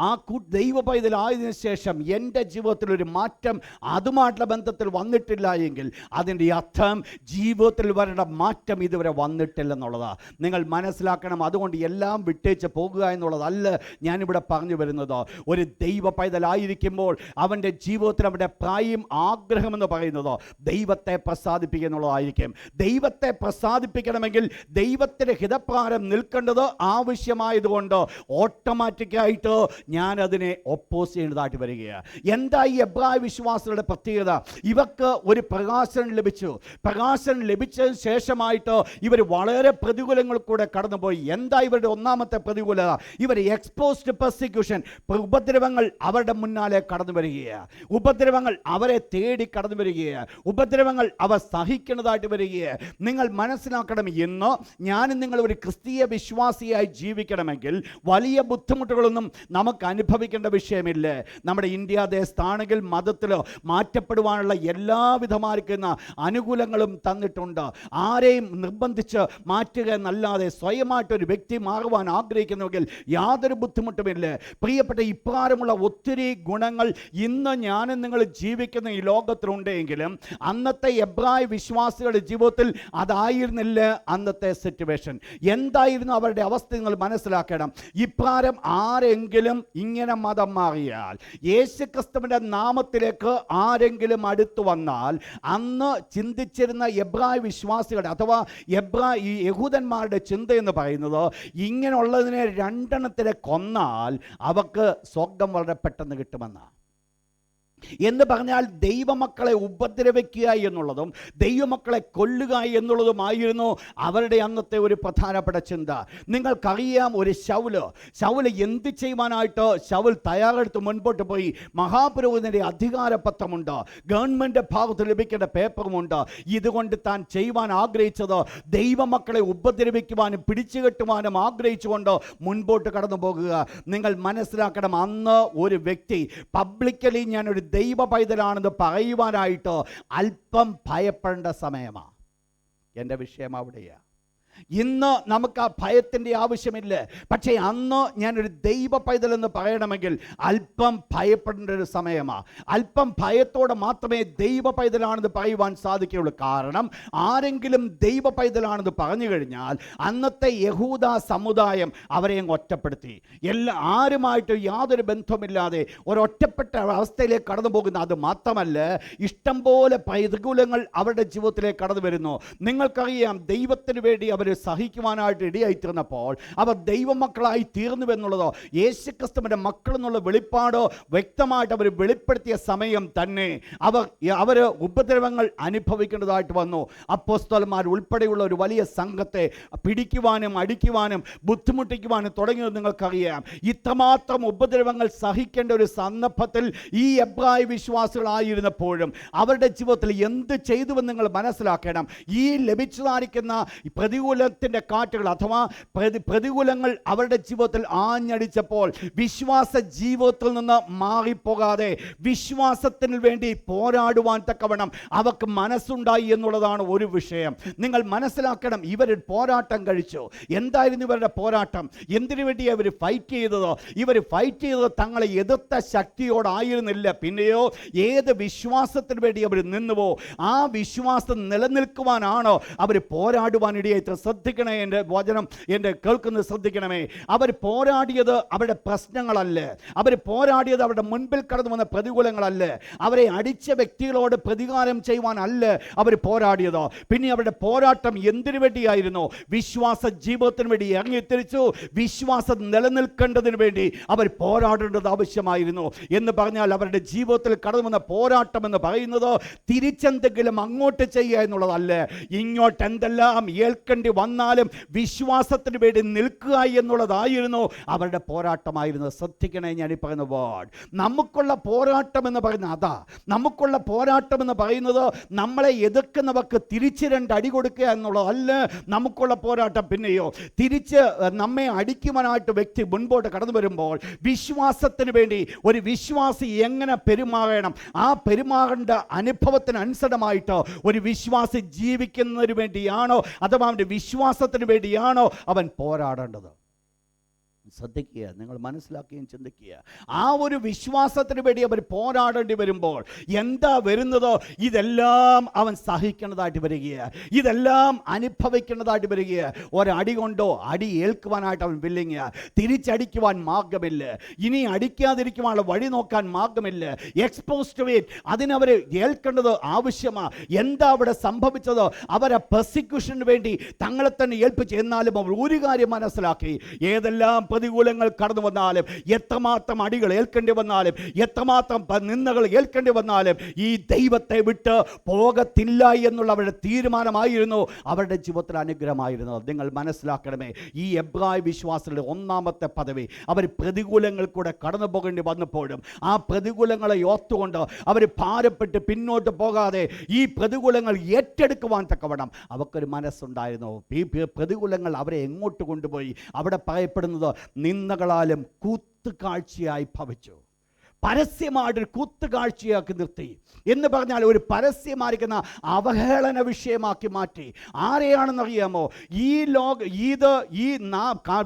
ആ ദൈവ പൈതലായതിനു ശേഷം എൻ്റെ ജീവിതത്തിലൊരു മാറ്റം അതുമായിട്ടുള്ള ബന്ധത്തിൽ വന്നിട്ടില്ല എങ്കിൽ അതിൻ്റെ അർത്ഥം ജീവിതത്തിൽ വരേണ്ട മാറ്റം ഇതുവരെ വന്നിട്ടില്ലെന്നുള്ളതാണ്. നിങ്ങൾ മനസ്സിലാക്കണം. അതുകൊണ്ട് എല്ലാം വിട്ടേച്ച് പോകുക എന്നുള്ളതല്ല ഞാനിവിടെ പറഞ്ഞു വരുന്നത്. ഒരു ദൈവ പൈതലായിരിക്കുമ്പോൾ അവൻ്റെ ജീവിതത്തിൽ അവൻ്റെ പ്രായം ആഗ്രഹമെന്ന് പറയുന്നത് ദൈവത്തെ പ്രസാദിപ്പിക്കുക എന്നുള്ളതായിരിക്കും. ദൈവത്തെ പ്രസാദിപ്പിക്കണമെങ്കിൽ ദൈവത്തിൻ്റെ ഹിതപ്രകാരം നിൽക്കേണ്ടത് ആവശ്യമായതുകൊണ്ട് ഓട്ടോമാറ്റിക്കായിട്ട് ഞാൻ അതിനെ ഒപ്പോസ് ചെയ്യുന്നതായിട്ട് വരികയാണ്. എന്താ ഈ എബ്രായ വിശ്വാസികളുടെ പ്രത്യേകത? ഇവർക്ക് ഒരു പ്രകാശനം ലഭിച്ചു. പ്രകാശനം ലഭിച്ചതിന് ശേഷമായിട്ട് ഇവർ വളരെ പ്രതികൂലങ്ങൾ കൂടെ കടന്നുപോയി. എന്താ ഇവരുടെ ഒന്നാമത്തെ പ്രതികൂലത? ഇവർ എക്സ്പോസ്ഡ് പെർസിക്യൂഷൻ, ഉപദ്രവങ്ങൾ അവരുടെ മുന്നാലെ കടന്നു വരികയാണ്. ഉപദ്രവങ്ങൾ അവരെ തേടി കടന്നു വരികയാണ്. ഉപദ്രവങ്ങൾ അവർ സഹിക്കുന്നതായിട്ട് വരികയാണ്. നിങ്ങൾ മനസ്സിലാക്കണം, ഇന്ന് ഞാനും നിങ്ങൾ ഒരു ക്രിസ്തീയ വിശ്വാസിയായി ജീവിക്കണമെങ്കിൽ വലിയ ബുദ്ധിമുട്ടുകളൊന്നും നമുക്ക് അനുഭവിക്കേണ്ട വിഷയമില്ല. നമ്മുടെ ഇന്ത്യ ദേശത്താണെങ്കിൽ മതത്തിൽ മാറ്റപ്പെടുവാനുള്ള എല്ലാവിധമായിരിക്കുന്ന അനുകൂലങ്ങളും തന്നിട്ടുണ്ട്. ആരെയും നിർബന്ധിച്ച് മാറ്റുക എന്നല്ലാതെ സ്വയമായിട്ടൊരു വ്യക്തി മാറുവാൻ ആഗ്രഹിക്കുന്നുവെങ്കിൽ യാതൊരു ബുദ്ധിമുട്ടുമില്ല. പ്രിയപ്പെട്ട, ഇപ്രകാരമുള്ള ഒത്തിരി ഗുണങ്ങൾ ഇന്ന് ഞാനും നിങ്ങൾ ജീവിക്കുന്ന ഈ ലോകത്തിലുണ്ടെങ്കിലും അന്നത്തെ എബ്രായ വിശ്വാസികളുടെ ജീവിതത്തിൽ അതായിരുന്നില്ല അന്നത്തെ സിറ്റുവേഷൻ. എന്തായിരുന്നു അവരുടെ അവസ്ഥ നിങ്ങൾ മനസ്സിലാക്കണം. ഇപ്രകാരം ആരെങ്കിലും ഇങ്ങനെ മതം മാറിയാൽ, യേശുക്രിസ്തുവിന്റെ നാമത്തിലേക്ക് ആരെങ്കിലും അടുത്തു വന്നാൽ, അന്ന് ചിന്തിച്ചിരുന്ന എബ്രായ വിശ്വാസികളുടെ അഥവാ ഈ യഹൂദന്മാരുടെ ചിന്ത എന്ന് പറയുന്നത് ഇങ്ങനെയുള്ളതിനെ രണ്ടെണ്ണത്തിനെ കൊന്നാൽ അവർക്ക് സ്വർഗം വളരെ പെട്ടെന്ന് കിട്ടുമെന്നാണ്. എന്ന് പറഞ്ഞാൽ ദൈവമക്കളെ ഉപദ്രവിക്കുക എന്നുള്ളതും ദൈവമക്കളെ കൊല്ലുക എന്നുള്ളതുമായിരുന്നു അവരുടെ അന്നത്തെ ഒരു പ്രധാനപ്പെട്ട ചിന്ത. നിങ്ങൾക്കറിയാം, ഒരു ശൗല് എന്ത് ചെയ്യുവാനായിട്ട് ശൗൽ തയ്യാറെടുത്ത് മുൻപോട്ട് പോയി. മഹാപുരോഹിതൻ്റെ അധികാരപത്രമുണ്ട്, ഗവൺമെൻറ് ഭാഗത്ത് ലഭിക്കേണ്ട പേപ്പറുമുണ്ട്. ഇതുകൊണ്ട് താൻ ചെയ്യുവാൻ ആഗ്രഹിച്ചത് ദൈവമക്കളെ ഉപദ്രവിക്കുവാനും പിടിച്ചുകെട്ടുവാനും ആഗ്രഹിച്ചുകൊണ്ട് മുൻപോട്ട് കടന്നു പോകുക. നിങ്ങൾ മനസ്സിലാക്കണം, അന്ന് ഒരു വ്യക്തി പബ്ലിക്കലി ഞാനൊരു ദൈവ പൈതലാണെന്ന് പറയുവാനായിട്ട് അല്പം ഭയപ്പെടേണ്ട സമയമാണ്. എൻ്റെ വിഷയം അവിടെയാണ്. ഇന്ന് നമുക്ക് ആ ഭയത്തിൻ്റെ ആവശ്യമില്ല. പക്ഷേ അന്ന് ഞാനൊരു ദൈവ പൈതലെന്ന് പറയണമെങ്കിൽ അല്പം ഭയപ്പെടേണ്ട ഒരു സമയമാണ്. അല്പം ഭയത്തോടെ മാത്രമേ ദൈവ പൈതലാണെന്ന് പറയുവാൻ സാധിക്കുകയുള്ളൂ. കാരണം ആരെങ്കിലും ദൈവ പൈതലാണെന്ന് പറഞ്ഞു കഴിഞ്ഞാൽ അന്നത്തെ യഹൂദ സമുദായം അവരെ അങ്ങ് ഒറ്റപ്പെടുത്തി. ആരുമായിട്ട് യാതൊരു ബന്ധമില്ലാതെ ഒരൊറ്റപ്പെട്ട അവസ്ഥയിലേക്ക് കടന്നു പോകുന്ന. അത് മാത്രമല്ല, ഇഷ്ടംപോലെ പ്രതികൂലങ്ങൾ അവരുടെ ജീവിതത്തിലേക്ക് കടന്നു വരുന്നു. നിങ്ങൾക്കറിയാം, ദൈവത്തിന് വേണ്ടി അവർ സഹിക്കുവാനായിട്ട് ഇടയായിത്തീർന്നപ്പോൾ അവർ ദൈവമക്കളായി തീർന്നുവെന്നുള്ളതോ യേശുക്രിസ്തുവിൻ്റെ മക്കൾ എന്നുള്ള വെളിപ്പാട് വ്യക്തമായിട്ട് അവർ വെളിപ്പെടുത്തിയ സമയം തന്നെ അവർ ഉപദ്രവങ്ങൾ അനുഭവിക്കേണ്ടതായിട്ട് വന്നു. അപ്പോസ്തലന്മാർ ഉൾപ്പെടെയുള്ള ഒരു വലിയ സംഘത്തെ പിടിക്കുവാനും അടിക്കുവാനും ബുദ്ധിമുട്ടിക്കുവാനും തുടങ്ങിയത് നിങ്ങൾക്കറിയാം. ഇത്രമാത്രം ഉപദ്രവങ്ങൾ സഹിക്കേണ്ട ഒരു സന്ദർഭത്തിൽ ഈ എബ്രായ വിശ്വാസികളായിരുന്നപ്പോഴും അവരുടെ ജീവിതത്തിൽ എന്ത് ചെയ്തുവെന്ന് നിങ്ങൾ മനസ്സിലാക്കണം. ഈ ലഭിച്ചതായിരിക്കുന്ന പ്രതികൂല പ്രതികൂലത്തിൻ്റെ കാറ്റുകൾ അഥവാ പ്രതികൂലങ്ങൾ അവരുടെ ജീവിതത്തിൽ ആഞ്ഞടിച്ചപ്പോൾ വിശ്വാസ ജീവിതത്തിൽ നിന്ന് മാറിപ്പോകാതെ വിശ്വാസത്തിന് വേണ്ടി പോരാടുവാൻ തക്കവണ്ണം അവർക്ക് മനസ്സുണ്ടായി എന്നുള്ളതാണ് ഒരു വിഷയം. നിങ്ങൾ മനസ്സിലാക്കണം, ഇവർ പോരാട്ടം കഴിച്ചു. എന്തായിരുന്നു ഇവരുടെ പോരാട്ടം? എന്തിനു വേണ്ടി അവർ ഫൈറ്റ് ചെയ്തത്? ഇവർ ഫൈറ്റ് ചെയ്തത് തങ്ങളെ എതിർത്ത ശക്തിയോടായിരുന്നില്ല. പിന്നെയോ ഏത് വിശ്വാസത്തിന് വേണ്ടി അവർ നിന്നുവോ ആ വിശ്വാസം നിലനിൽക്കുവാനാണോ അവർ പോരാടുവാനിടയായി. ശ്രദ്ധിക്കണേ, എൻ്റെ വചനം എൻ്റെ കേൾക്കുന്നത് ശ്രദ്ധിക്കണമേ. അവർ പോരാടിയത് അവരുടെ പ്രശ്നങ്ങളല്ല, അവർ പോരാടിയത് അവരുടെ മുൻപിൽ കടന്നു വന്ന പ്രതികൂലങ്ങളല്ല, അവരെ അടിച്ച വ്യക്തികളോട് പ്രതികാരം ചെയ്യുവാനല്ല അവർ പോരാടിയത്. പിന്നെ അവരുടെ പോരാട്ടം എന്തിനു വേണ്ടിയായിരുന്നു? വിശ്വാസ ജീവിതത്തിന് വേണ്ടി ഇറങ്ങിത്തിരിച്ചു. വിശ്വാസം നിലനിൽക്കേണ്ടതിന് വേണ്ടി അവർ പോരാടേണ്ടത് ആവശ്യമായിരുന്നു. എന്ന് പറഞ്ഞാൽ അവരുടെ ജീവിതത്തിൽ കടന്നു വന്ന പോരാട്ടം എന്ന് പറയുന്നത് തിരിച്ചെന്തെങ്കിലും അങ്ങോട്ട് ചെയ്യുക എന്നുള്ളതല്ല. ഇങ്ങോട്ട് എന്തെല്ലാം ഏൽക്കേണ്ടി വന്നാലും വിശ്വാസത്തിന് വേണ്ടി നിൽക്കുക എന്നുള്ളതായിരുന്നു അവരുടെ പോരാട്ടമായിരുന്നു. ശ്രദ്ധിക്കണേ, ഞാൻ ഈ പറയുന്ന വേർഡ്. നമുക്കുള്ള പോരാട്ടം എന്ന് പറയുന്നത് അതാ. നമുക്കുള്ള പോരാട്ടം എന്ന് പറയുന്നത് നമ്മളെ എതിർക്കുന്നവർക്ക് തിരിച്ച് 2 അടി കൊടുക്കുക എന്നുള്ളതല്ല നമുക്കുള്ള പോരാട്ടം. പിന്നെയോ തിരിച്ച് നമ്മെ അടിക്കുവാനായിട്ട് വ്യക്തി മുൻപോട്ട് കടന്നു വരുമ്പോൾ വിശ്വാസത്തിന് വേണ്ടി ഒരു വിശ്വാസി എങ്ങനെ പെരുമാറണം, ആ പെരുമാറേണ്ട അനുഭവത്തിനനുസൃതമായിട്ട് ഒരു വിശ്വാസി ജീവിക്കുന്നതിന് വേണ്ടിയാണോ അഥവാ അവൻ്റെ വിശ്വാസത്തിന് വേണ്ടിയാണോ അവൻ പോരാടേണ്ടത്? ശ്രദ്ധിക്കുക, നിങ്ങൾ മനസ്സിലാക്കുകയും ചിന്തിക്കുക. ആ ഒരു വിശ്വാസത്തിന് വേണ്ടി അവർ പോരാടേണ്ടി വരുമ്പോൾ എന്താ വരുന്നത്? ഇതെല്ലാം അവൻ സഹിക്കേണ്ടതായിട്ട് വരികയാണ്, ഇതെല്ലാം അനുഭവിക്കേണ്ടതായിട്ട് വരികയാണ്. ഒരടി കൊണ്ടോ അടി ഏൽക്കുവാനായിട്ട് അവൻ വില്ലിങ്ങ. തിരിച്ചടിക്കുവാൻ മാർഗമില്ല, ഇനി അടിക്കാതിരിക്കുവാനുള്ള വഴി നോക്കാൻ മാർഗമില്ല. എക്സ്പോസ് ടു ഇറ്റ്, അതിനവർ ഏൽക്കേണ്ടത് ആവശ്യമാണ്. എന്താ അവിടെ സംഭവിച്ചത്? അവരെ പെർസിക്യൂഷന് വേണ്ടി തങ്ങളെ തന്നെ ഏൽപ്പിച്ച്. എന്നാലും അവർ ഒരു കാര്യം മനസ്സിലാക്കി, ഏതെല്ലാം പ്രതികൂലങ്ങൾ കടന്നു വന്നാലും, എത്രമാത്രം അടികൾ ഏൽക്കേണ്ടി വന്നാലും, എത്രമാത്രം നിന്ദകൾ ഏൽക്കേണ്ടി വന്നാലും ഈ ദൈവത്തെ വിട്ട് പോകത്തില്ല എന്നുള്ള അവരുടെ തീരുമാനമായിരുന്നു അവരുടെ ജീവിതത്തിൽ അനുഗ്രഹമായിരുന്നത്. നിങ്ങൾ മനസ്സിലാക്കണമേ, ഈ എബ്രായ വിശ്വാസികളുടെ ഒന്നാമത്തെ പദവി അവർ പ്രതികൂലങ്ങൾ കൂടെ കടന്നു പോകേണ്ടി വന്നപ്പോഴും ആ പ്രതികൂലങ്ങളെ ഓർത്തുകൊണ്ട് അവർ ഭാരപ്പെട്ട് പിന്നോട്ട് പോകാതെ ഈ പ്രതികൂലങ്ങൾ ഏറ്റെടുക്കുവാൻ തക്കവണ്ണം അവർക്കൊരു മനസ്സുണ്ടായിരുന്നു. ഈ പ്രതികൂലങ്ങൾ അവരെ എങ്ങോട്ട് കൊണ്ടുപോയി? അവിടെ പറയപ്പെടുന്നത് നിന്ദകളാലും കൂത്തുകാഴ്ചയായി ഭവിച്ചു. പരസ്യമായിട്ടൊരു കൂത്തുകാഴ്ചയാക്കി നിർത്തി എന്ന് പറഞ്ഞാൽ ഒരു പരസ്യമായിരിക്കുന്ന അവഹേളന വിഷയമാക്കി മാറ്റി. ആരെയാണെന്നറിയാമോ?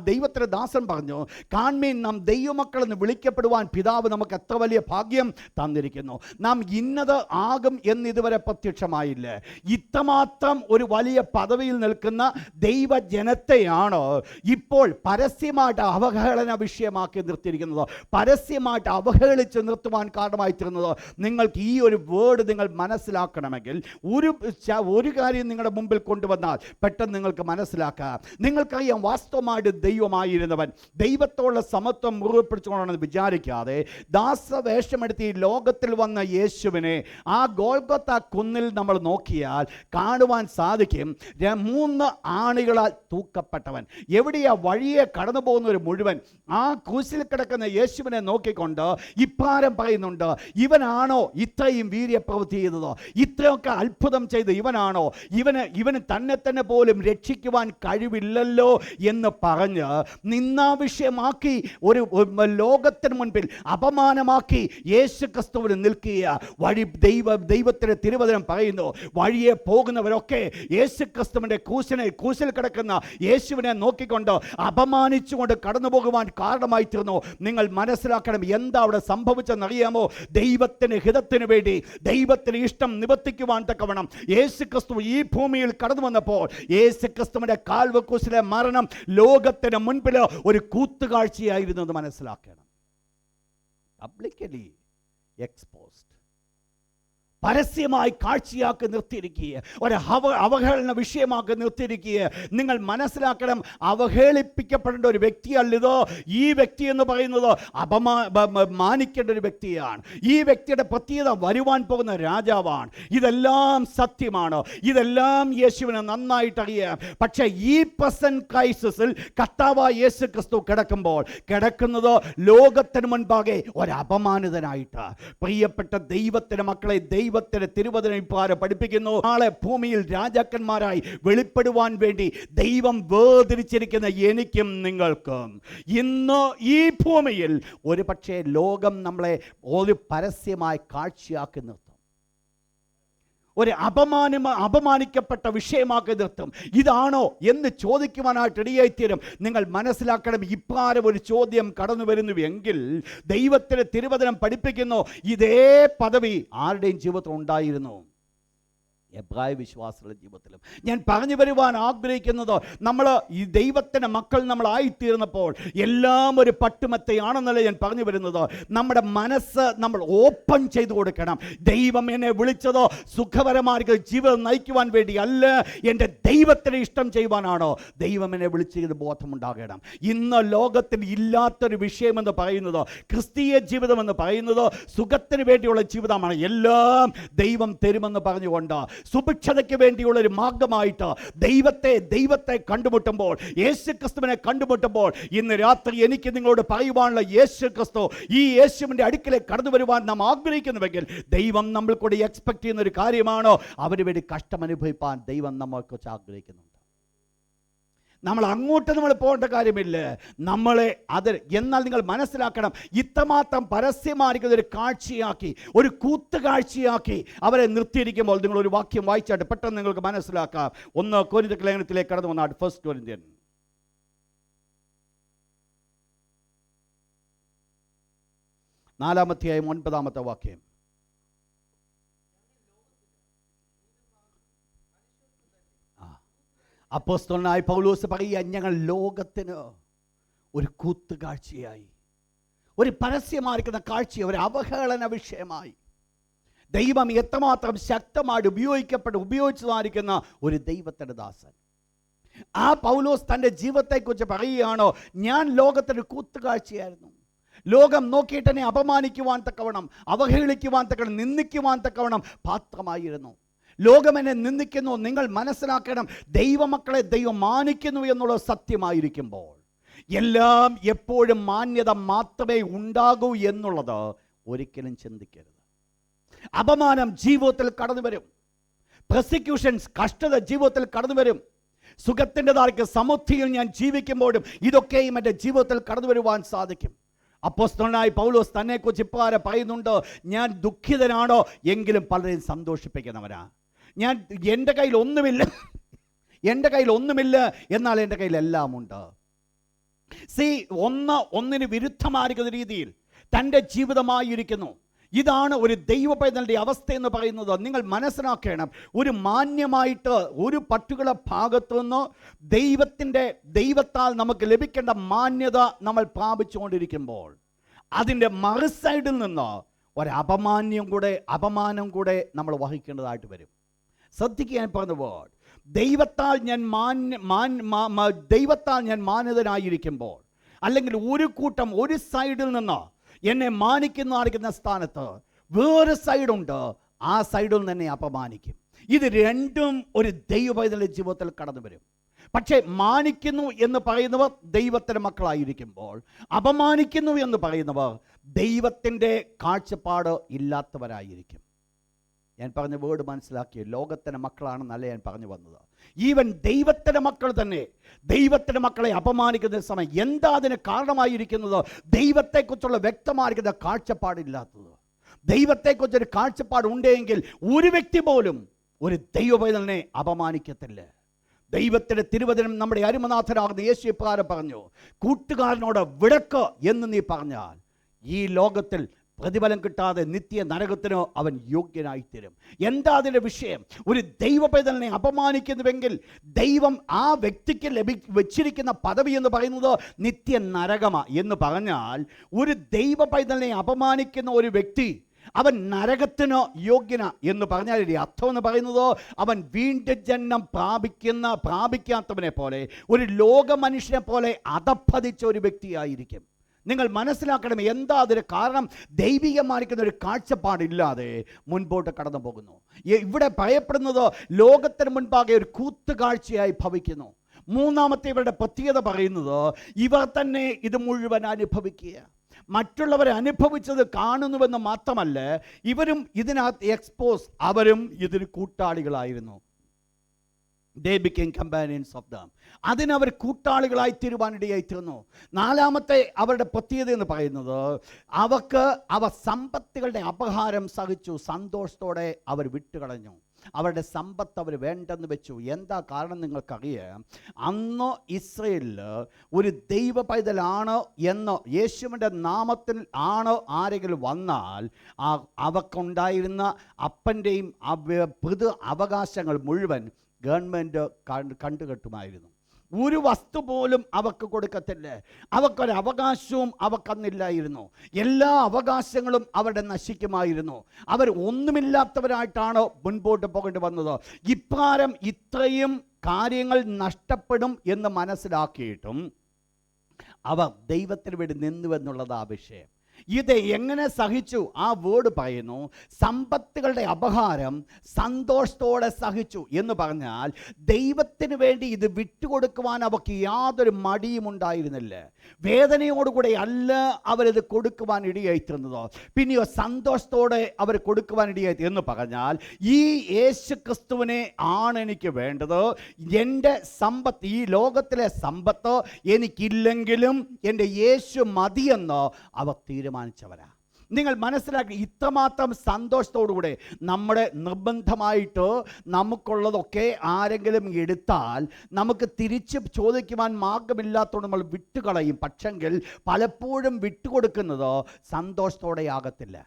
ദൈവത്തിൻ്റെ ദാസൻ പറഞ്ഞു, കാൺമീൻ, നാം ദൈവമക്കളെന്ന് വിളിക്കപ്പെടുവാൻ പിതാവ് നമുക്ക് എത്ര വലിയ ഭാഗ്യം തന്നിരിക്കുന്നു. നാം ഇന്നത് ആകും എന്നിതുവരെ പ്രത്യക്ഷമായില്ല. ഇത്രമാത്രം ഒരു വലിയ പദവിയിൽ നിൽക്കുന്ന ദൈവജനത്തെയാണ് ഇപ്പോൾ പരസ്യമായിട്ട് അവഹേളന വിഷയമാക്കി നിർത്തിയിരിക്കുന്നത്, പരസ്യമായിട്ട് അവഹേളി നിർത്തുവാൻ കാരണമായി തീർന്നത്. നിങ്ങൾക്ക് ഈ ഒരു വേർഡ് നിങ്ങൾ മനസ്സിലാക്കണമെങ്കിൽ ഒരു കാര്യം നിങ്ങളുടെ മുമ്പിൽ കൊണ്ടുവന്നാൽ പെട്ടെന്ന് നിങ്ങൾക്ക് മനസ്സിലാക്കാം. നിങ്ങൾക്കറിയാം, വാസ്തവമായിട്ട് ദൈവമായിരുന്നവൻ ദൈവത്തോടുള്ള സമത്വം മുറുകെ പിടിച്ചുകൊണ്ടാണെന്ന് വിചാരിക്കാതെ ദാസവേഷമെടുത്ത് ഈ ലോകത്തിൽ വന്ന യേശുവിനെ ആ ഗോൽഗോത്ത കുന്നിൽ നമ്മൾ നോക്കിയാൽ കാണുവാൻ സാധിക്കും. 3 ആണികളാൽ തൂക്കപ്പെട്ടവൻ. എവിടെയാ? വഴിയെ കടന്നു പോകുന്നവർ മുഴുവൻ ആ ക്രൂശിൽ കിടക്കുന്ന യേശുവിനെ നോക്കിക്കൊണ്ട് ഇപ്രകാരം പറയുന്നുണ്ട്, ഇവനാണോ ഇത്രയും വീര്യപ്രവൃത്തി ചെയ്തത്? ഇത്രയൊക്കെ അത്ഭുതം ചെയ്ത് ഇവനാണോ? ഇവന് തന്നെ പോലും രക്ഷിക്കുവാൻ കഴിവില്ലല്ലോ എന്ന് പറഞ്ഞ് നിന്നാവിഷയമാക്കി, ഒരു ലോകത്തിന് മുൻപിൽ അപമാനമാക്കി യേശു ക്രിസ്തുവിന് നിൽക്കുക. ദൈവത്തിൻ്റെ തിരുവചനം പറയുന്നു, വഴിയെ പോകുന്നവരൊക്കെ യേശു ക്രിസ്തുവിൻ്റെ ക്രൂശിൽ കിടക്കുന്ന യേശുവിനെ നോക്കിക്കൊണ്ട് അപമാനിച്ചുകൊണ്ട് കടന്നു പോകുവാൻ കാരണമായി തീർന്നു. നിങ്ങൾ മനസ്സിലാക്കണം, എന്താ അവിടെ സംഭവിച്ചെന്നറിയാമോ? ദൈവത്തിന് ഹിതത്തിന് വേണ്ടി ദൈവത്തിന് ഇഷ്ടം നിവർത്തിക്കുവാൻ തക്കവണ്ണം യേശു ക്രിസ്തു ഈ ഭൂമിയിൽ കടന്നു വന്നപ്പോൾ യേശു ക്രിസ്തുവിന്റെ കാൽവരി ക്രൂശിലെ മരണം ലോകത്തിന് മുൻപിൽ ഒരു കൂത്തുകാഴ്ചയായിരുന്നു എന്ന് മനസ്സിലാക്കണം. പബ്ലിക്കലി എക്സ്പോസ്ഡ്, പരസ്യമായി കാഴ്ചയാക്കി നിർത്തിയിരിക്കുക, ഒരു അവഹേളന വിഷയമാക്കി നിർത്തിയിരിക്കുക. നിങ്ങൾ മനസ്സിലാക്കണം, അവഹേളിപ്പിക്കപ്പെടേണ്ട ഒരു വ്യക്തിയല്ലിത്. ഈ വ്യക്തി എന്ന് പറയുന്നത് മാനിക്കേണ്ട ഒരു വ്യക്തിയാണ്. ഈ വ്യക്തിയുടെ പ്രത്യേകത വരുവാൻ പോകുന്ന രാജാവാണ്. ഇതെല്ലാം സത്യമാണ്, ഇതെല്ലാം യേശുവിനെ നന്നായിട്ട് അറിയാം. പക്ഷേ ഈ പ്രസന്റ് ക്രൈസിസിൽ കർത്താവായ യേശു ക്രിസ്തു കിടക്കുന്നത് ലോകത്തിന് മുൻപാകെ ഒരു അപമാനിതനായിട്ട്. പ്രിയപ്പെട്ട ദൈവത്തിൻ്റെ മക്കളെ, ദൈവ ദൈവത്തിന്റെ തിരുവചനം ഇപ്രകാരം പഠിപ്പിക്കുന്നു, നാളെ ഭൂമിയിൽ രാജാക്കന്മാരായി വെളിപ്പെടുവാൻ വേണ്ടി ദൈവം വേർതിരിച്ചിരിക്കുന്ന എനിക്കും നിങ്ങൾക്കും ഇന്ന് ഈ ഭൂമിയിൽ ഒരു പക്ഷേ ലോകം നമ്മളെ ഒരു പരസ്യമായി കാഴ്ചയാക്കി നിർത്തും, ഒരു അപമാനിക്കപ്പെട്ട വിഷയമാക്കി നിർത്തും. ഇതാണോ എന്ന് ചോദിക്കുവാനായിട്ട് ഇടയായിത്തീരും. നിങ്ങൾ മനസ്സിലാക്കണം, ഇപ്രകാരം ഒരു ചോദ്യം കടന്നു വരുന്നുവെങ്കിൽ ദൈവത്തിന്റെ തിരുവചനം പഠിപ്പിക്കുന്നു, ഇതേ പദവി ആരുടെയും ജീവിതത്തിൽ ഉണ്ടായിരുന്നു, എബ്രായ വിശ്വാസികളുടെ ജീവിതത്തിലും. ഞാൻ പറഞ്ഞു വരുവാൻ ആഗ്രഹിക്കുന്നത്, നമ്മൾ ഈ ദൈവത്തിൻ്റെ മക്കൾ നമ്മളായിത്തീർന്നപ്പോൾ എല്ലാം ഒരു പട്ടുമത്തയാണെന്നല്ല ഞാൻ പറഞ്ഞു വരുന്നത്. നമ്മുടെ മനസ്സ് നമ്മൾ ഓപ്പൺ ചെയ്തു കൊടുക്കണം. ദൈവം എന്നെ വിളിച്ചതോ സുഖകരമായ ജീവിതം നയിക്കുവാൻ വേണ്ടി അല്ല, എൻ്റെ ദൈവത്തിന് ഇഷ്ടം ചെയ്യുവാനാണോ ദൈവം എന്നെ വിളിച്ചത് ബോധമുണ്ടാകണം. ഇന്ന് ലോകത്തിൽ ഇല്ലാത്തൊരു വിഷയമെന്ന് പറയുന്നത്, ക്രിസ്തീയ ജീവിതം എന്ന് പറയുന്നത് സുഖത്തിന് വേണ്ടിയുള്ള ജീവിതമാണ്. എല്ലാം ദൈവം തരുമെന്ന് പറഞ്ഞുകൊണ്ട് സുഭിക്ഷതയ്ക്ക് വേണ്ടിയുള്ളൊരു മാർഗമായിട്ട് ദൈവത്തെ കണ്ടുമുട്ടുമ്പോൾ, യേശു ക്രിസ്തുവിനെ കണ്ടുമുട്ടുമ്പോൾ, ഇന്ന് രാത്രി എനിക്ക് നിങ്ങളോട് പറയുവാനുള്ള യേശു ക്രിസ്തു, ഈ യേശുവിൻ്റെ അടുക്കിലേക്ക് കടന്നു വരുവാൻ നാം ആഗ്രഹിക്കുന്നുവെങ്കിൽ ദൈവം നമ്മൾ കൂടി എക്സ്പെക്ട് ചെയ്യുന്ന ഒരു കാര്യമാണോ, അവന് വേണ്ടി കഷ്ടം അനുഭവിപ്പാൻ ദൈവം നമ്മൾക്ക് ആഗ്രഹിക്കുന്നുണ്ട്. നമ്മൾ അങ്ങോട്ട് പോകേണ്ട കാര്യമില്ല, നമ്മളെ എന്നാൽ നിങ്ങൾ മനസ്സിലാക്കണം, ഇത്രമാത്രം പരസ്യമായിരിക്കുന്ന ഒരു കാഴ്ചയാക്കി, ഒരു കൂത്തുകാഴ്ചയാക്കി അവരെ നിർത്തിയിരിക്കുമ്പോൾ നിങ്ങൾ ഒരു വാക്യം വായിച്ചായിട്ട് പെട്ടെന്ന് നിങ്ങൾക്ക് മനസ്സിലാക്കാം. 1 കൊരിന്ത്യർ ലേഖനത്തിലേക്ക് കടന്നു വന്നാണ് 1 കൊരിന്ത്യൻ 4-ാം അധ്യായം 9-ാമത്തെ വാക്യം. അപ്പോസ്തലനായ പൗലോസ് പറയുക, ഞങ്ങൾ ലോകത്തിന് ഒരു കൂത്തുകാഴ്ചയായി, ഒരു പരസ്യമായിരിക്കുന്ന കാഴ്ച, ഒരു അവഹേളന വിഷയമായി ദൈവം എത്രമാത്രം ശക്തമായിട്ട് ഉപയോഗിച്ചതായിരിക്കുന്ന ഒരു ദൈവത്തിൻ്റെ ദാസൻ. ആ പൗലോസ് തൻ്റെ ജീവിതത്തെക്കുറിച്ച് പറയുകയാണോ, ഞാൻ ലോകത്തിന് കൂത്തുകാഴ്ചയായിരുന്നു. ലോകം നോക്കിയിട്ട് എന്നെ അപമാനിക്കുവാൻ തക്കവണ്ണം, അവഹേളിക്കുവാൻ തക്കവണ്ണം, നിന്ദിക്കുവാൻ തക്കവണ്ണം പാത്രമായിരുന്നു. ലോകം എന്നെ നിന്ദിക്കുന്നു. നിങ്ങൾ മനസ്സിലാക്കണം, ദൈവമക്കളെ ദൈവം മാനിക്കുന്നു എന്നുള്ളത് സത്യമായിരിക്കുമ്പോൾ എല്ലാം എപ്പോഴും മാന്യത മാത്രമേ ഉണ്ടാകൂ എന്നുള്ളത് ഒരിക്കലും ചിന്തിക്കരുത്. അപമാനം ജീവിതത്തിൽ കടന്നു വരും, പ്രോസിക്യൂഷൻസ്, കഷ്ടത ജീവിതത്തിൽ കടന്നു വരും. സുഖത്തിൻ്റെതായ സമൃദ്ധിയിൽ ഞാൻ ജീവിക്കുമ്പോഴും ഇതൊക്കെയും എൻ്റെ ജീവിതത്തിൽ കടന്നു വരുവാൻ സാധിക്കും. അപ്പോസ്തലനായ പൗലോസ് തന്നെക്കുറിച്ച് ഇപ്രകാരം പറയുന്നുണ്ട്, ഞാൻ ദുഃഖിതനാണോ എങ്കിലും പലരെയും സന്തോഷിപ്പിക്കുന്നവനാ. എൻ്റെ കയ്യിൽ ഒന്നുമില്ല എന്നാൽ എൻ്റെ കയ്യിൽ എല്ലാം ഉണ്ട്. ഒന്നിന് വിരുദ്ധമായിരിക്കുന്ന രീതിയിൽ തൻ്റെ ജീവിതമായിരിക്കുന്നു. ഇതാണ് ഒരു ദൈവ പൈതലിൻ്റെ അവസ്ഥ എന്ന് പറയുന്നത്. നിങ്ങൾ മനസ്സിലാക്കണം, ഒരു മാന്യമായിട്ട് ഒരു പർട്ടിക്കുലർ ഭാഗത്തു നിന്ന് ദൈവത്താൽ നമുക്ക് ലഭിക്കേണ്ട മാന്യത നമ്മൾ പ്രാപിച്ചുകൊണ്ടിരിക്കുമ്പോൾ അതിൻ്റെ മറു സൈഡിൽ നിന്ന് ഒരു അപമാനം കൂടെ നമ്മൾ വഹിക്കേണ്ടതായിട്ട് വരും. ശ്രദ്ധിക്കാൻ പറഞ്ഞ വേർഡ്, ദൈവത്താൽ ഞാൻ മാന്യതനായിരിക്കുമ്പോൾ, അല്ലെങ്കിൽ ഒരു സൈഡിൽ നിന്ന് എന്നെ മാനിക്കുന്ന സ്ഥാനത്ത് വേറെ സൈഡുണ്ട്, ആ സൈഡിൽ നിന്ന് എന്നെ അപമാനിക്കും. ഇത് രണ്ടും ഒരു ദൈവപൈതലിന്റെ ജീവിതത്തിൽ കടന്നു വരും. പക്ഷേ മാനിക്കുന്നു എന്ന് പറയുന്നവർ ദൈവത്തിൻ്റെ മക്കളായിരിക്കുമ്പോൾ, അപമാനിക്കുന്നു എന്ന് പറയുന്നവർ ദൈവത്തിൻ്റെ കാഴ്ചപ്പാട് ഇല്ലാത്തവരായിരിക്കും. ഞാൻ പറഞ്ഞ വേർഡ് മനസ്സിലാക്കി, ലോകത്തിൻ്റെ മക്കളാണെന്നല്ല ഞാൻ പറഞ്ഞു വന്നത്. ഈവൻ ദൈവത്തിൻ്റെ മക്കൾ തന്നെ ദൈവത്തിൻ്റെ മക്കളെ അപമാനിക്കുന്ന സമയം എന്താ അതിന് കാരണമായിരിക്കുന്നത്? ദൈവത്തെക്കുറിച്ചുള്ള വ്യക്തമായിരിക്കുന്ന കാഴ്ചപ്പാടില്ലാത്തത്. ദൈവത്തെക്കുറിച്ചൊരു കാഴ്ചപ്പാട് ഉണ്ടെങ്കിൽ ഒരു വ്യക്തി പോലും ഒരു ദൈവപൈതലിനെ അപമാനിക്കത്തില്ല. ദൈവത്തിൻ്റെ തിരുവചനം നമ്മുടെ അരുമനാഥനാകുന്ന യേശു ഇപ്രകാരം പറഞ്ഞു, കൂട്ടുകാരനോട് വിടക്ക് എന്ന് നീ പറഞ്ഞാൽ ഈ ലോകത്തിൽ പ്രതിഫലം കിട്ടാതെ നിത്യ നരകത്തിനോ അവൻ യോഗ്യനായിത്തീരും. എന്താ അതിൻ്റെ വിഷയം? ഒരു ദൈവപൈതലിനെ അപമാനിക്കുന്നുവെങ്കിൽ ദൈവം ആ വ്യക്തിക്ക് വെച്ചിരിക്കുന്ന പദവി എന്ന് പറയുന്നത് നിത്യ നരകമാണ് എന്ന് പറഞ്ഞാൽ, ഒരു ദൈവപൈതലിനെ അപമാനിക്കുന്ന ഒരു വ്യക്തി അവൻ നരകത്തിനോ യോഗ്യന എന്ന് പറഞ്ഞാൽ അർത്ഥം എന്ന് പറയുന്നത് അവൻ വീണ്ടും ജന്മം പ്രാപിക്കാത്തവനെ പോലെ, ഒരു ലോക മനുഷ്യനെ പോലെ അധപ്പതിച്ച ഒരു വ്യക്തിയായിരിക്കും. നിങ്ങൾ മനസ്സിലാക്കണം, എന്താ അതിന് കാരണം? ദൈവികമായിരിക്കുന്ന ഒരു കാഴ്ചപ്പാടില്ലാതെ മുൻപോട്ട് കടന്നു പോകുന്നു. ഇവിടെ ഭയപ്പെടുന്നത് ലോകത്തിന് മുൻപാകെ ഒരു കൂത്തുകാഴ്ചയായി ഭവിക്കുന്നു. മൂന്നാമത്തെ ഇവരുടെ പ്രത്യേകത പറയുന്നത്, ഇവർ തന്നെ ഇത് മുഴുവൻ അനുഭവിക്കുക. മറ്റുള്ളവരെ അനുഭവിച്ചത് കാണുന്നുവെന്ന് മാത്രമല്ല, ഇവരും ഇതിനകത്ത് അവരും ഇതിന് കൂട്ടാളികളായിരുന്നു. They became companions of them. അതിനവർ കൂട്ടാളികളായി തീരുവാനിടയായി തീർന്നു. നാലാമത്തെ അവരുടെ പ്രത്യേകത എന്ന് പറയുന്നത്, അവർ സമ്പത്തുകളുടെ അപഹാരം സഹിച്ചു, സന്തോഷത്തോടെ അവർ വിട്ടുകളഞ്ഞു. അവരുടെ സമ്പത്ത് അവർ വേണ്ടെന്ന് വെച്ചു. എന്താ കാരണം നിങ്ങൾക്കറിയാം. അന്ന് ഇസ്രയേലിൽ ഒരു ദൈവ പൈതലാണ് എന്ന്, യേശുവിൻ്റെ നാമത്തിൽ ആണ് ആരെങ്കിലും വന്നാൽ അവർക്കുണ്ടായിരുന്ന അപ്പൻ്റെയും പൊതു അവകാശങ്ങൾ മുഴുവൻ ഗവൺമെൻറ് കണ്ടുകെട്ടുമായിരുന്നു. ഒരു വസ്തു പോലും അവർക്ക് കൊടുക്കത്തില്ല. അവർക്കൊരു അവകാശവും അവർക്കന്നില്ലായിരുന്നു. എല്ലാ അവകാശങ്ങളും അവരുടെ നശിക്കുമായിരുന്നു. അവർ ഒന്നുമില്ലാത്തവരായിട്ടാണ് മുൻപോട്ട് പോകേണ്ടി വന്നത്. ഇപ്രകാരം ഇത്രയും കാര്യങ്ങൾ നഷ്ടപ്പെടും എന്ന് മനസ്സിലാക്കിയിട്ടും അവർ ദൈവത്തിന് വേണ്ടി നിന്നുവെന്നുള്ളത് ആ വിഷയം. ഇത് എങ്ങനെ സഹിച്ചു? ആ വേർഡ് പറയുന്നു, സമ്പത്തുകളുടെ അപഹാരം സന്തോഷത്തോടെ സഹിച്ചു എന്ന് പറഞ്ഞാൽ ദൈവത്തിന് വേണ്ടി ഇത് വിട്ടുകൊടുക്കുവാൻ അവർക്ക് യാതൊരു മടിയും ഉണ്ടായിരുന്നില്ല. വേദനയോടുകൂടെ അല്ല അവരിത് കൊടുക്കുവാൻ ഇടയായിത്തീർന്നത്, പിന്നെയോ സന്തോഷത്തോടെ അവർ കൊടുക്കുവാൻ ഇടയായി എന്ന് പറഞ്ഞാൽ, ഈ യേശു ക്രിസ്തുവിനെ ആണ് എനിക്ക് വേണ്ടത്. എൻ്റെ സമ്പത്ത്, ഈ ലോകത്തിലെ സമ്പത്ത് എനിക്കില്ലെങ്കിലും എൻ്റെ യേശു മതിയെന്ന് അവർ തീരുമാനിച്ചവരാ. നിങ്ങൾ മനസ്സിലാക്കി, ഇത്രമാത്രം സന്തോഷത്തോടുകൂടെ നമ്മുടെ നിർബന്ധമായിട്ട് നമുക്കുള്ളതൊക്കെ ആരെങ്കിലും എടുത്താൽ നമുക്ക് തിരിച്ച് ചോദിക്കുവാൻ മാർഗമില്ലാത്തതുകൊണ്ട് നമ്മൾ വിട്ടുകളയും. പക്ഷെങ്കിൽ പലപ്പോഴും വിട്ടുകൊടുക്കുന്നത് സന്തോഷത്തോടെയാകത്തില്ല.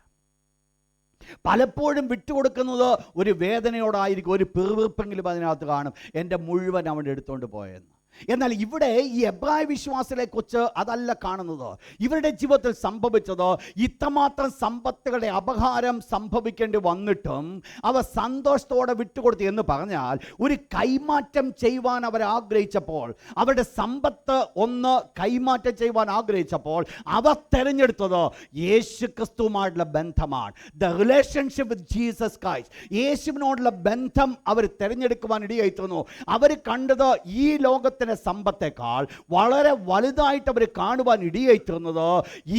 പലപ്പോഴും വിട്ടുകൊടുക്കുന്നത് ഒരു വേദനയോടായിരിക്കും. ഒരു പിറുപിറുപ്പെങ്കിലും അതിനകത്ത് കാണും, എൻ്റെ മുഴുവൻ അവൻ എടുത്തുകൊണ്ട് പോയെന്ന്. എന്നാൽ ഇവിടെ ഈ എബ്രായ വിശ്വാസികളെ കുറിച്ച് അതല്ല കാണുന്നത്. ഇവരുടെ ജീവിതത്തിൽ സംഭവിച്ചത്, ഇത്രമാത്രം സമ്പത്തുകളുടെ അപഹാരം സംഭവിക്കേണ്ടി വന്നിട്ടും അവർ സന്തോഷത്തോടെ വിട്ടുകൊടുത്തു എന്ന് പറഞ്ഞാൽ, ഒരു കൈമാറ്റം ചെയ്യുവാൻ അവർ ആഗ്രഹിച്ചപ്പോൾ, അവരുടെ സമ്പത്ത് ഒന്ന് കൈമാറ്റം ചെയ്യുവാൻ ആഗ്രഹിച്ചപ്പോൾ അവർ തിരഞ്ഞെടുത്തത് യേശു ക്രിസ്തുവുമായിട്ടുള്ള ബന്ധമാണ്. The relationship with Jesus Christ. യേശുവിനോടുള്ള ബന്ധം അവർ തിരഞ്ഞെടുക്കുവാൻ ഇടയായിത്തീർന്നു. അവർ കണ്ടത് ഈ ലോകത്തിന് സമ്പത്തേക്കാൾ വളരെ വലുതായിട്ട് അവർ കാണുവാൻ ഇടയായിത്തീർന്നത്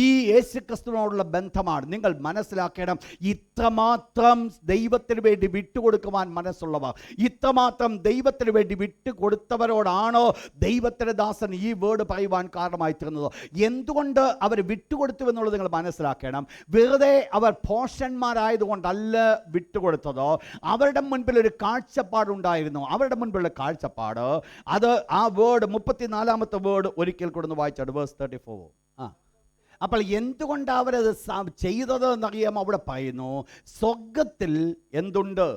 ഈ യേശു ക്രിസ്തുവിനോടുള്ള ബന്ധമാണ്. നിങ്ങൾ മനസ്സിലാക്കണം, ഇത്രമാത്രം ദൈവത്തിന് വേണ്ടി വിട്ടുകൊടുക്കുവാൻ മനസ്സുള്ളവർ, ഇത്രമാത്രം ദൈവത്തിന് വേണ്ടി വിട്ടുകൊടുത്തവരോടാണോ ദൈവത്തിന്റെ ദാസൻ ഈ വേർഡ് പറയുവാൻ കാരണമായി തീർന്നത്. എന്തുകൊണ്ട് അവർ വിട്ടുകൊടുത്തു എന്നുള്ളത് നിങ്ങൾ മനസ്സിലാക്കണം. വെറുതെ അവർ പോഷന്മാരായതുകൊണ്ടല്ല വിട്ടുകൊടുത്തത്. അവരുടെ മുൻപിൽ ഒരു കാഴ്ചപ്പാടുണ്ടായിരുന്നു. അവരുടെ മുൻപിലുള്ള കാഴ്ചപ്പാട്, അത് ആ വേർഡ് 34ാമത്തെ വേർഡ് ഒരിക്കൽ കൊടുന്ന് വായിച്ചാണ്, വേഴ്സ് 34. അപ്പോൾ എന്തുകൊണ്ട് അവരത് ചെയ്തത് എന്നറിയാം. അവിടെ പറയുന്നു, സ്വർഗത്തിൽ എന്തുണ്ട്?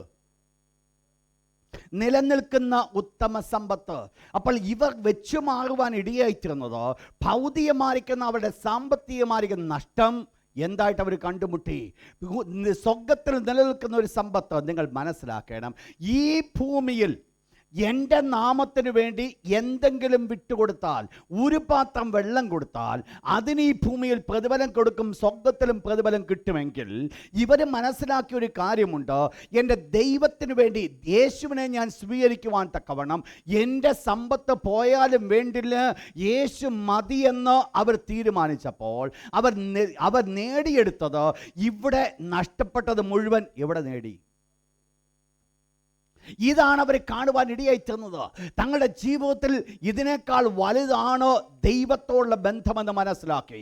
നിലനിൽക്കുന്ന ഉത്തമ സമ്പത്ത്. അപ്പോൾ ഇവർ വെച്ചു മാറുവാൻ ഇടയായിത്തീർന്നത് ഭൗതികമായിരിക്കുന്ന അവരുടെ സാമ്പത്തികമായിരിക്കുന്ന നഷ്ടം എന്തായിട്ട് അവർ കണ്ടുമുട്ടി. സ്വർഗത്തിൽ നിലനിൽക്കുന്ന ഒരു സമ്പത്ത് നിങ്ങൾ മനസ്സിലാക്കണം. ഈ ഭൂമിയിൽ എൻ്റെ നാമത്തിന് വേണ്ടി എന്തെങ്കിലും വിട്ടുകൊടുത്താൽ, ഒരു പാത്രം വെള്ളം കൊടുത്താൽ അതിന് ഈ ഭൂമിയിൽ പ്രതിഫലം കൊടുക്കും, സ്വർഗത്തിലും പ്രതിഫലം കിട്ടുമെങ്കിൽ ഇവർ മനസ്സിലാക്കിയ ഒരു കാര്യമുണ്ട്. എൻ്റെ ദൈവത്തിന് വേണ്ടി യേശുവിനെ ഞാൻ സ്വീകരിക്കുവാൻ തക്കവണ്ണം എൻ്റെ സമ്പത്ത് പോയാലും വേണ്ടില്ല, യേശു മതിയെന്ന് അവർ തീരുമാനിച്ചപ്പോൾ അവർ നേടിയെടുത്തത്, ഇവിടെ നഷ്ടപ്പെട്ടത് മുഴുവൻ എവിടെ നേടി? ഇതാണ് അവർ കാണുവാൻ ഇടയായിത്തീർന്നത്. തങ്ങളുടെ ജീവിതത്തിൽ ഇതിനേക്കാൾ വലുതാണ് ദൈവത്തോടുള്ള ബന്ധമെന്ന് മനസ്സിലാക്കി,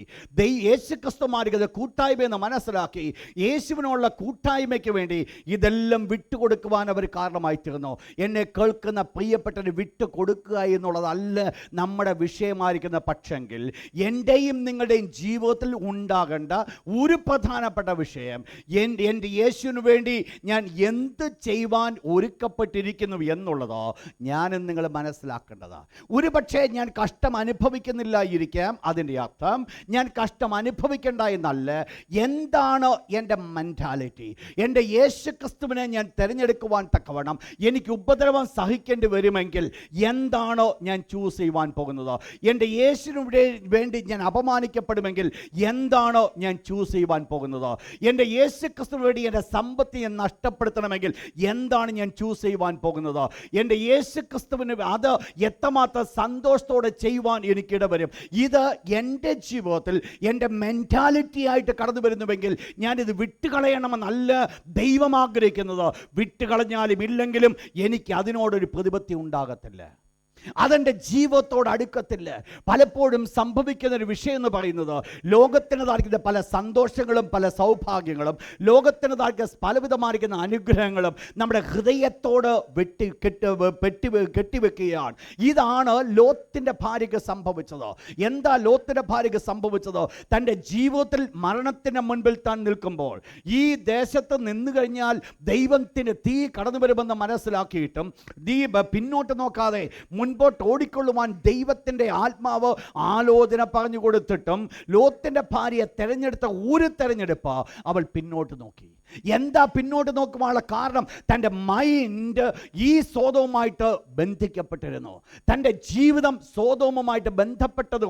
യേശു ക്രിസ്തുമാരുടെ കൂട്ടായ്മയെന്ന് മനസ്സിലാക്കി, യേശുവിനുള്ള കൂട്ടായ്മയ്ക്ക് വേണ്ടി ഇതെല്ലാം വിട്ടുകൊടുക്കുവാൻ അവർ കാരണമായി തീർന്നു. എന്നെ കേൾക്കുന്ന പ്രിയപ്പെട്ടവന് വിട്ടുകൊടുക്കുക എന്നുള്ളതല്ല നമ്മുടെ വിഷയമായിരിക്കുന്ന പക്ഷെങ്കിൽ, എൻ്റെയും നിങ്ങളുടെയും ജീവിതത്തിൽ ഉണ്ടാകേണ്ട ഒരു പ്രധാനപ്പെട്ട വിഷയം, എൻ്റെ യേശുവിന് വേണ്ടി ഞാൻ എന്ത് ചെയ്യുവാൻ ഒരുക്കപ്പെട്ടിരിക്കുന്നു എന്നുള്ളതോ ഞാനും നിങ്ങൾ മനസ്സിലാക്കേണ്ടതാണ്. ഒരു പക്ഷേ ഞാൻ കഷ്ടം അനുഭവിക്കുന്നില്ലായിരിക്കാം, അതിൻ്റെ അർത്ഥം ഞാൻ കഷ്ടം അനുഭവിക്കേണ്ട എന്നല്ല. എന്താണ് എൻ്റെ മെൻറ്റാലിറ്റി? എൻ്റെ യേശു ക്രിസ്തുവിനെ ഞാൻ തിരഞ്ഞെടുക്കുവാൻ തക്കവണ്ണം എനിക്ക് ഉപദ്രവം സഹിക്കേണ്ടി വരുമെങ്കിൽ എന്താണോ ഞാൻ ചൂസ് ചെയ്യുവാൻ പോകുന്നത്? എൻ്റെ യേശുവിന് വേണ്ടി ഞാൻ അപമാനിക്കപ്പെടുമെങ്കിൽ എന്താണോ ഞാൻ ചൂസ് ചെയ്യുവാൻ പോകുന്നത്? എൻ്റെ യേശു ക്രിസ്തുവിന് വേണ്ടി എൻ്റെ സമ്പത്ത് ഞാൻ നഷ്ടപ്പെടുത്തണമെങ്കിൽ എന്താണ് ഞാൻ ചൂസ് ചെയ്യുവാൻ പോകുന്നത്? എൻ്റെ യേശു ക്രിസ്തുവിന് അത് എത്രമാത്രം സന്തോഷത്തോടെ ചെയ്യുവാൻ എനിക്ക് ഇടവരും. ഇത് എൻ്റെ ജീവിതത്തിൽ എൻ്റെ മെൻറ്റാലിറ്റി ആയിട്ട് കടന്നു വരുന്നുവെങ്കിൽ ഞാനിത് വിട്ടുകളയണമെന്നല്ല ദൈവം ആഗ്രഹിക്കുന്നത്. വിട്ടുകളഞ്ഞാലും ഇല്ലെങ്കിലും എനിക്ക് അതിനോടൊരു പ്രതിപത്തി ഉണ്ടാകത്തില്ല, അതെൻ്റെ ജീവിതത്തോട് അടുക്കത്തില്ല. പലപ്പോഴും സംഭവിക്കുന്നൊരു വിഷയം എന്ന് പറയുന്നത്, ലോകത്തിന് താഴ്ക്കുന്ന പല സന്തോഷങ്ങളും പല സൗഭാഗ്യങ്ങളും, ലോകത്തിന് താഴ്ക്കുന്ന പലവിധമായിരിക്കുന്ന അനുഗ്രഹങ്ങളും നമ്മുടെ ഹൃദയത്തോട് കെട്ടിവെക്കുകയാണ്. ഇതാണ് ലോത്തിൻ്റെ ഭാര്യയ്ക്ക് സംഭവിച്ചത്. എന്താ ലോത്തിൻ്റെ ഭാര്യയ്ക്ക് സംഭവിച്ചത്? തൻ്റെ ജീവിതത്തിൽ മരണത്തിന് മുൻപിൽ താൻ നിൽക്കുമ്പോൾ, ഈ ദേശത്ത് നിന്നു കഴിഞ്ഞാൽ ദൈവത്തിൻ്റെ തീ കടന്നു വരുമെന്ന് മനസ്സിലാക്കിയിട്ടും പിന്നോട്ട് നോക്കാതെ മുൻപോട്ട് ഓടിക്കൊള്ളുവാൻ ദൈവത്തിൻ്റെ ആത്മാവ് ആലോചന പറഞ്ഞു കൊടുത്തിട്ടും ലോത്തിൻ്റെ ഭാര്യയെ തെരഞ്ഞെടുത്ത ഒരു തെരഞ്ഞെടുപ്പ് അവൾ പിന്നോട്ട് നോക്കി. എന്താ പിന്നോട്ട് നോക്കുവാനുള്ള കാരണം? തൻ്റെ മൈൻഡ് ഈ സോദോമുമായിട്ട് ബന്ധിക്കപ്പെട്ടിരുന്നു. തൻ്റെ ജീവിതം സോദോമുമായിട്ട് ബന്ധിക്കപ്പെട്ടത്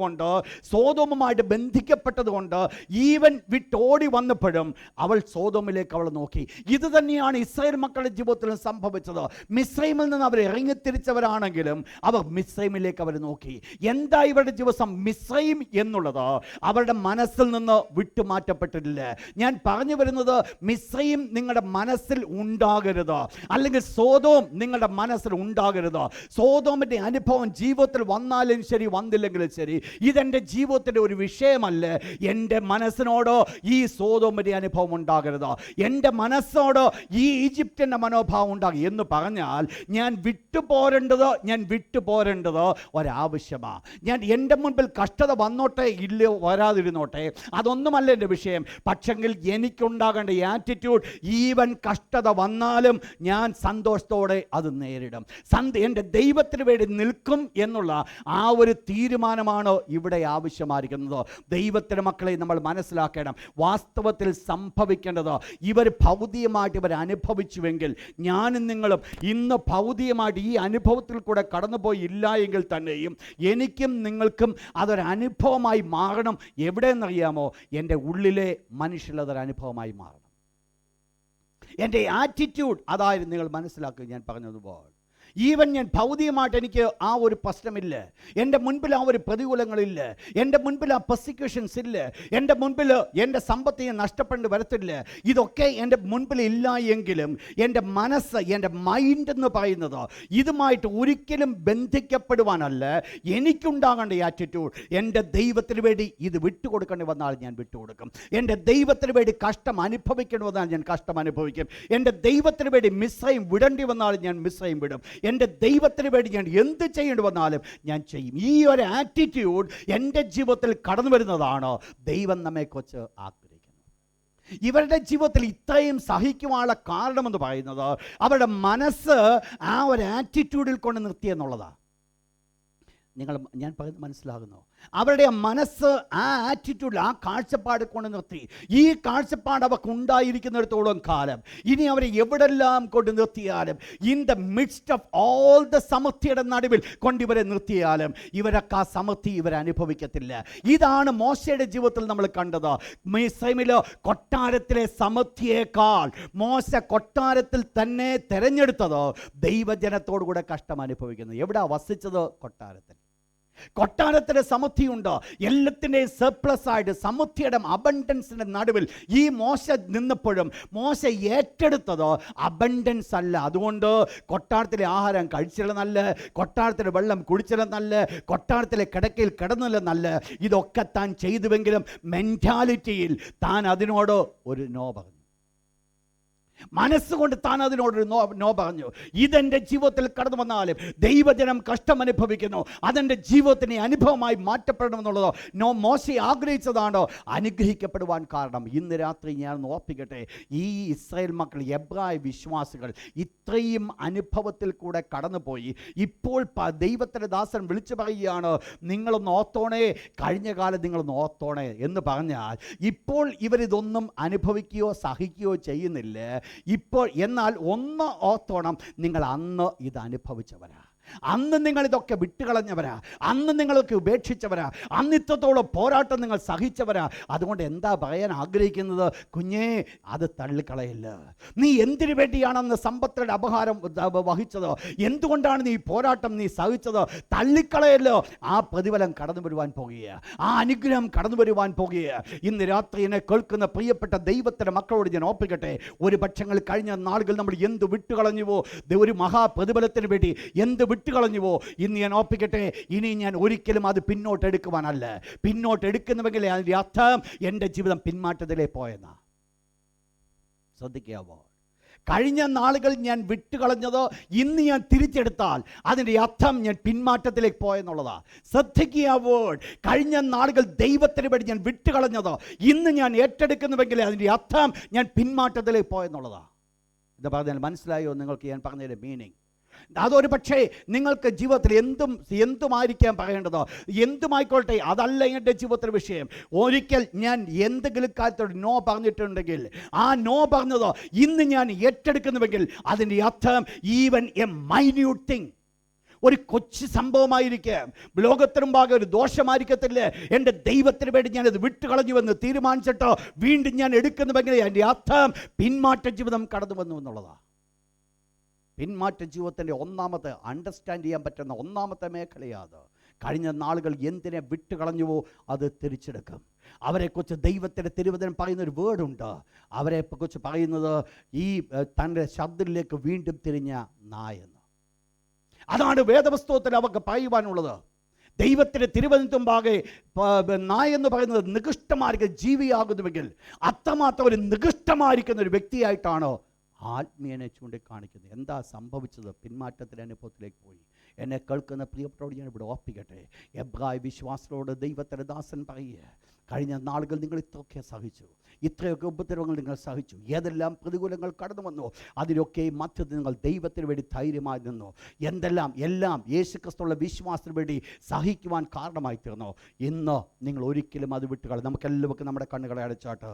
കൊണ്ട് ഈവൻ വിട്ടോടി വന്നപ്പോഴും അവൾ സോദോമിലേക്ക് അവൾ നോക്കി. ഇത് തന്നെയാണ് ഇസ്രായേൽ മക്കളുടെ ജീവിതത്തിലും സംഭവിച്ചത്. മിസ്രൈമിൽ നിന്ന് അവർ ഇറങ്ങിത്തിരിച്ചവരാണെങ്കിലും അവർ മിസ്രൈമിലേക്ക് അവർ നോക്കി. എന്താ ഇവരുടെ ദിവസം? മിസ്രൈം എന്നുള്ളത് അവരുടെ മനസ്സിൽ നിന്ന് വിട്ടുമാറ്റപ്പെട്ടിട്ടില്ല. ഞാൻ പറഞ്ഞു വരുന്നത്, മിസ്രൈം നിങ്ങളുടെ മനസ്സിൽ ഉണ്ടാകരുത്, അല്ലെങ്കിൽ സോദോം നിങ്ങളുടെ മനസ്സിൽ ഉണ്ടാകരുത്. സോദോമിൻ്റെ അനുഭവം ജീവിതത്തിൽ വന്നാലും ശരി വന്നില്ലെങ്കിലും ശരി, ഇതെൻ്റെ ജീവിതത്തിൻ്റെ ഒരു വിഷയമല്ല. എൻ്റെ മനസ്സിനോട് ഈ സോദോമിൻ്റെ അനുഭവം ഉണ്ടാകരുത്, എൻ്റെ മനസ്സോട് ഈ ഈജിപ്തിൻ്റെ മനോഭാവം ഉണ്ടാകും എന്ന് പറഞ്ഞാൽ ഞാൻ വിട്ടുപോരേണ്ടത് ഒരാവശ്യമാണ്. ഞാൻ എൻ്റെ മുൻപിൽ കഷ്ടത വന്നോട്ടെ ഇല്ലയോ വരാതിരുന്നോട്ടെ, അതൊന്നുമല്ല എൻ്റെ വിഷയം. പക്ഷെങ്കിൽ എനിക്കുണ്ടാകേണ്ട ആറ്റിറ്റ്യൂഡ്, ഈവൻ കഷ്ടത വന്നാലും ഞാൻ സന്തോഷത്തോടെ അത് നേരിടും, എൻ്റെ ദൈവത്തിന് വേണ്ടി നിൽക്കും എന്നുള്ള ആ ഒരു തീരുമാനമാണ് ഇവിടെ ആവശ്യമായിരിക്കുന്നത്. ദൈവത്തിൻ്റെ മക്കളെ നമ്മൾ മനസ്സിലാക്കണം. വാസ്തവത്തിൽ സംഭവിക്കേണ്ടത്, ഇവർ ഭൗതികമായിട്ട് ഇവർ അനുഭവിച്ചുവെങ്കിൽ ഞാനും നിങ്ങളും ഇന്ന് ഭൗതികമായിട്ട് ഈ അനുഭവത്തിൽ കൂടെ കടന്നുപോയി ഇല്ല എങ്കിൽ തന്നെയും എനിക്കും നിങ്ങൾക്കും അതൊരനുഭവമായി മാറണം. എവിടെയെന്നറിയാമോ? എൻ്റെ ഉള്ളിലെ മനുഷ്യൽ അതൊരനുഭവമായി മാറണം. എൻ്റെ ആറ്റിറ്റ്യൂഡ് അതായിരുന്നു. നിങ്ങൾ മനസ്സിലാക്കുക, ഞാൻ പറഞ്ഞതുപോലെ ഈവൻ ഞാൻ ഭൗതികമായിട്ട് എനിക്ക് ആ ഒരു പ്രശ്നമില്ല, എൻ്റെ മുൻപിൽ ആ ഒരു പ്രതികൂലങ്ങളില്ല, എൻ്റെ മുൻപിൽ ആ പെർസിക്യൂഷൻസ് ഇല്ല, എൻ്റെ മുൻപിൽ എൻ്റെ സമ്പത്തിനെ നഷ്ടപ്പെട്ട് വരത്തില്ല, ഇതൊക്കെ എൻ്റെ മുൻപിൽ ഇല്ല എങ്കിലും എൻ്റെ മനസ്സ്, എൻ്റെ മൈൻഡ് എന്ന് പറയുന്നത് ഇതുമായിട്ട് ഒരിക്കലും ബന്ധിക്കപ്പെടുവാനല്ല. എനിക്കുണ്ടാകേണ്ട ആറ്റിറ്റ്യൂഡ്, എൻ്റെ ദൈവത്തിന് വേണ്ടി ഇത് വിട്ടുകൊടുക്കേണ്ടി വന്നാൽ ഞാൻ വിട്ടുകൊടുക്കും, എൻ്റെ ദൈവത്തിന് വേണ്ടി കഷ്ടം അനുഭവിക്കേണ്ടി വന്നാൽ ഞാൻ കഷ്ടം അനുഭവിക്കും, എൻ്റെ ദൈവത്തിന് വേണ്ടി മിസ്രൈം വിടേണ്ടി വന്നാൽ ഞാൻ മിസ്രൈം വിടും, എൻ്റെ ദൈവത്തിന് വേണ്ടി ഞാൻ എന്ത് ചെയ്യേണ്ടി വന്നാലും ഞാൻ ചെയ്യും. ഈ ഒരു ആറ്റിറ്റ്യൂഡ് എൻ്റെ ജീവിതത്തിൽ കടന്നു വരുന്നതാണ് ദൈവം നമ്മെക്കുറിച്ച് ആഗ്രഹിക്കുന്നത്. ഇവരുടെ ജീവിതത്തിൽ ഇത്രയും സഹിക്കുവാനുള്ള കാരണമെന്ന് പറയുന്നത് അവരുടെ മനസ്സ് ആ ഒരു ആറ്റിറ്റ്യൂഡിൽ കൊണ്ട് നിർത്തിയെന്നുള്ളതാണ്. ഞാൻ പറയുന്നത് മനസ്സിലാകുന്നു? അവരുടെ മനസ്സ് ആ ആറ്റിറ്റ്യൂഡിൽ, ആ കാഴ്ചപ്പാട് കൊണ്ട് നിർത്തി. ഈ കാഴ്ചപ്പാട് അവർക്ക് ഉണ്ടായിരിക്കുന്നിടത്തോളം കാലം ഇനി അവരെ എവിടെല്ലാം കൊണ്ട് നിർത്തിയാലും, in the midst of all the സമൃദ്ധിയുടെ നടുവിൽ കൊണ്ടിവരെ നിർത്തിയാലും ഇവരൊക്കെ ആ സമൃദ്ധി ഇവരെ അനുഭവിക്കത്തില്ല. ഇതാണ് മോശയുടെ ജീവിതത്തിൽ നമ്മൾ കണ്ടത്. മിസ്രൈമിലെ കൊട്ടാരത്തിലെ സമൃദ്ധിയേക്കാൾ മോശ കൊട്ടാരത്തിൽ തന്നെ തെരഞ്ഞെടുത്തത് ദൈവജനത്തോടു കൂടെ കഷ്ടം അനുഭവിക്കുന്നത്. എവിടെ വസിച്ചത്? കൊട്ടാരത്തിൽ. കൊട്ടാരത്തിൻ്റെ സമൃദ്ധിയുണ്ട്, എല്ലാത്തിൻ്റെയും സർപ്ലസ് ആയിട്ട് സമൃദ്ധിയുടെ അബണ്ടൻസിൻ്റെ നടുവിൽ ഈ മോശ നിന്നപ്പോഴും മോശ ഏറ്റെടുത്തത് അബണ്ടൻസ് അല്ല. അതുകൊണ്ട് കൊട്ടാരത്തിലെ ആഹാരം കഴിച്ചില്ല നല്ല, കൊട്ടാരത്തിലെ വെള്ളം കുടിച്ചില്ല നല്ല, കൊട്ടാരത്തിലെ കിടക്കയിൽ കിടന്നില്ല നല്ല, ഇതൊക്കെ താൻ ചെയ്തുവെങ്കിലും മെൻറ്റാലിറ്റിയിൽ താൻ അതിനോട് ഒരു നോ പറഞ്ഞു. മനസ്സുകൊണ്ട് താൻ അതിനോടൊരു നോ പറഞ്ഞു. ഇതെൻ്റെ ജീവിതത്തിൽ കടന്നു വന്നാലും ദൈവജനം കഷ്ടം അനുഭവിക്കുന്നു, അതെൻ്റെ ജീവിതത്തിന് അനുഭവമായി മാറ്റപ്പെടണമെന്നുള്ളതോ മോശ ആഗ്രഹിച്ചതാണോ അനുഗ്രഹിക്കപ്പെടുവാൻ കാരണം? ഇന്ന് രാത്രി ഞാൻ ഓർപ്പിക്കട്ടെ, ഈ ഇസ്രായേൽ മക്കൾ, എബ്രായ വിശ്വാസികൾ ഇത്രയും അനുഭവത്തിൽ കൂടെ കടന്നുപോയി. ഇപ്പോൾ ദൈവത്തിൻ്റെ ദാസൻ വിളിച്ചു പറയുകയാണ്, നിങ്ങളൊന്ന് ഓർത്തോണേ, കഴിഞ്ഞ കാലം നിങ്ങളൊന്ന് ഓർത്തോണേ എന്ന് പറഞ്ഞാൽ ഇപ്പോൾ ഇവരിതൊന്നും അനുഭവിക്കുകയോ സഹിക്കുകയോ ചെയ്യുന്നില്ല ഇപ്പോൾ. എന്നാൽ ഒന്ന് ഓർത്തോണം, നിങ്ങൾ അന്ന് ഇത് അനുഭവിച്ചവരാ. അന്ന് നിങ്ങൾ ഇതൊക്കെ വിട്ടുകളഞ്ഞവരാ, അന്ന് നിങ്ങളൊക്കെ ഉപേക്ഷിച്ചവരാ, അന്ന് ഇത്രത്തോളം പോരാട്ടം നിങ്ങൾ സഹിച്ചവരാ. അതുകൊണ്ട് എന്താ പറയാൻ ആഗ്രഹിക്കുന്നത്? കുഞ്ഞേ, അത് തള്ളിക്കളയില്ല. നീ എന്തിനു വേണ്ടിയാണെന്ന് സമ്പത്തിന്റെ അപഹാരം വഹിച്ചത്, എന്തുകൊണ്ടാണ് നീ പോരാട്ടം നീ സഹിച്ചത്, തള്ളിക്കളയല്ലോ. ആ പ്രതിഫലം കടന്നു വരുവാൻ പോകുക, ആ അനുഗ്രഹം കടന്നു വരുവാൻ പോകുക. ഇന്ന് രാത്രി എന്നെ കേൾക്കുന്ന പ്രിയപ്പെട്ട ദൈവത്തിന്റെ മക്കളോട് ഞാൻ ഓർപ്പിക്കട്ടെ, ഒരു പക്ഷങ്ങൾ കഴിഞ്ഞ നാളുകൾ നമ്മൾ എന്ത് വിട്ടുകളഞ്ഞുവോ, ഒരു മഹാപ്രതിഫലത്തിന് വേണ്ടി എന്ത് വിട്ടുകളഞ്ഞുവോ, ഇന്ന് ഞാൻ ഓർപ്പിക്കട്ടെ, ഇനി ഞാൻ ഒരിക്കലും അത് പിന്നോട്ട് എടുക്കുവാനല്ല. പിന്നോട്ട് എടുക്കുന്നുവെങ്കിൽ അതിൻ്റെ അർത്ഥം എൻ്റെ ജീവിതം പിന്മാറ്റത്തിലേക്ക് പോയെന്നാ. ശ്രദ്ധിക്കാവോ? കഴിഞ്ഞ നാളുകൾ ഞാൻ വിട്ടുകളഞ്ഞത് ഇന്ന് ഞാൻ തിരിച്ചെടുത്താൽ അതിൻ്റെ അർത്ഥം ഞാൻ പിന്മാറ്റത്തിലേക്ക് പോയെന്നുള്ളതാ. ശ്രദ്ധിക്കുക വേർഡ്. കഴിഞ്ഞ നാളുകൾ ദൈവത്തിന് വേണ്ടി ഞാൻ വിട്ടുകളഞ്ഞത് ഇന്ന് ഞാൻ ഏറ്റെടുക്കുന്നുവെങ്കിൽ അതിൻ്റെ അർത്ഥം ഞാൻ പിന്മാറ്റത്തിലേക്ക് പോയെന്നുള്ളതാ. ഇത് പറഞ്ഞാൽ മനസ്സിലായോ നിങ്ങൾക്ക് ഞാൻ പറഞ്ഞതിൻ്റെ മീനിങ്? അതൊരു പക്ഷേ നിങ്ങൾക്ക് ജീവിതത്തിൽ എന്തുമായിരിക്കാം പറയേണ്ടത്, എന്തുമായിക്കോട്ടെ, അതല്ല എൻ്റെ ജീവിതത്തിലെ വിഷയം. ഒരിക്കൽ ഞാൻ എന്തെങ്കിലും കാര്യത്തോട് നോ പറഞ്ഞിട്ടുണ്ടെങ്കിൽ ആ നോ പറഞ്ഞത് ഇന്ന് ഞാൻ ഏറ്റെടുക്കുന്നുവെങ്കിൽ അതിൻ്റെ അർത്ഥം ഈവൻ എ മൈന്യൂട്ട് തിങ്, ഒരു കൊച്ചു സംഭവമായിരിക്കാം, ലോകത്തിനുമ്പാകെ ഒരു ദോഷമായിരിക്കത്തില്ലേ, എൻ്റെ ദൈവത്തിന് വേണ്ടി ഞാനത് വിട്ടുകളഞ്ഞുവെന്ന് തീരുമാനിച്ചിട്ടോ വീണ്ടും ഞാൻ എടുക്കുന്നുവെങ്കിൽ അതിൻ്റെ അർത്ഥം പിന്മാറ്റ ജീവിതം കടന്നു വന്നു എന്നുള്ളതാണ്. പിന്മാറ്റ ജീവിതത്തിൻ്റെ ഒന്നാമത്തെ അണ്ടർസ്റ്റാൻഡ് ചെയ്യാൻ പറ്റുന്ന ഒന്നാമത്തെ മേഖലയാണ് കഴിഞ്ഞ നാളുകൾ എന്തിനെ വിട്ടുകളഞ്ഞുവോ അത് തിരിച്ചെടുക്കും. അവരെക്കുറിച്ച് ദൈവത്തിൻ്റെ തിരുവചനം പറയുന്നൊരു വേർഡുണ്ട്. അവരെക്കുറിച്ച് പറയുന്നത് ഈ തൻ്റെ ശബ്ദത്തിലേക്ക് വീണ്ടും തിരിഞ്ഞ നായെന്ന്. അതാണ് വേദപുസ്തകത്തിൽ അവർക്ക് പറയുവാനുള്ളത്. ദൈവത്തിൻ്റെ തിരുവചനത്തുമ്പാകെ നായെന്ന് പറയുന്നത് നികൃഷ്ടമായിരിക്കുന്ന ജീവിയാകുന്നുവെങ്കിൽ അത്രമാത്രം ഒരു നികൃഷ്ടമായിരിക്കുന്ന ഒരു വ്യക്തിയായിട്ടാണ് ആത്മീയനെ ചൂണ്ടിക്കാണിക്കുന്നത്. എന്താ സംഭവിച്ചത്? പിന്മാറ്റത്തിൻ്റെ അനുഭവത്തിലേക്ക് പോയി. എന്നെ കേൾക്കുന്ന പ്രിയപ്പെട്ടവരോട് ഞാൻ ഇവിടെ ഓർപ്പിക്കട്ടെ, എബ്രായ വിശ്വാസത്തോട് ദൈവത്തിൻ്റെ ദാസൻ പറയുക, കഴിഞ്ഞ നാളുകൾ നിങ്ങൾ ഇത്രയൊക്കെ സഹിച്ചു, ഇത്രയൊക്കെ ഉപദ്രവങ്ങൾ നിങ്ങൾ സഹിച്ചു, ഏതെല്ലാം പ്രതികൂലങ്ങൾ കടന്നു വന്നു, അതിലൊക്കെ മധ്യത്തിൽ നിങ്ങൾ ദൈവത്തിന് വേണ്ടി ധൈര്യമായി നിന്നു. എല്ലാം യേശുക്രിസ്തുവിലുള്ള വിശ്വാസത്തിന് വേണ്ടി സഹിക്കുവാൻ കാരണമായി തീർന്നു. ഇന്ന് നിങ്ങൾ ഒരിക്കലും അത് വിട്ടുകളയും. നമുക്കെല്ലാവർക്കും നമ്മുടെ കണ്ണുകളെ അടച്ചാട്ട്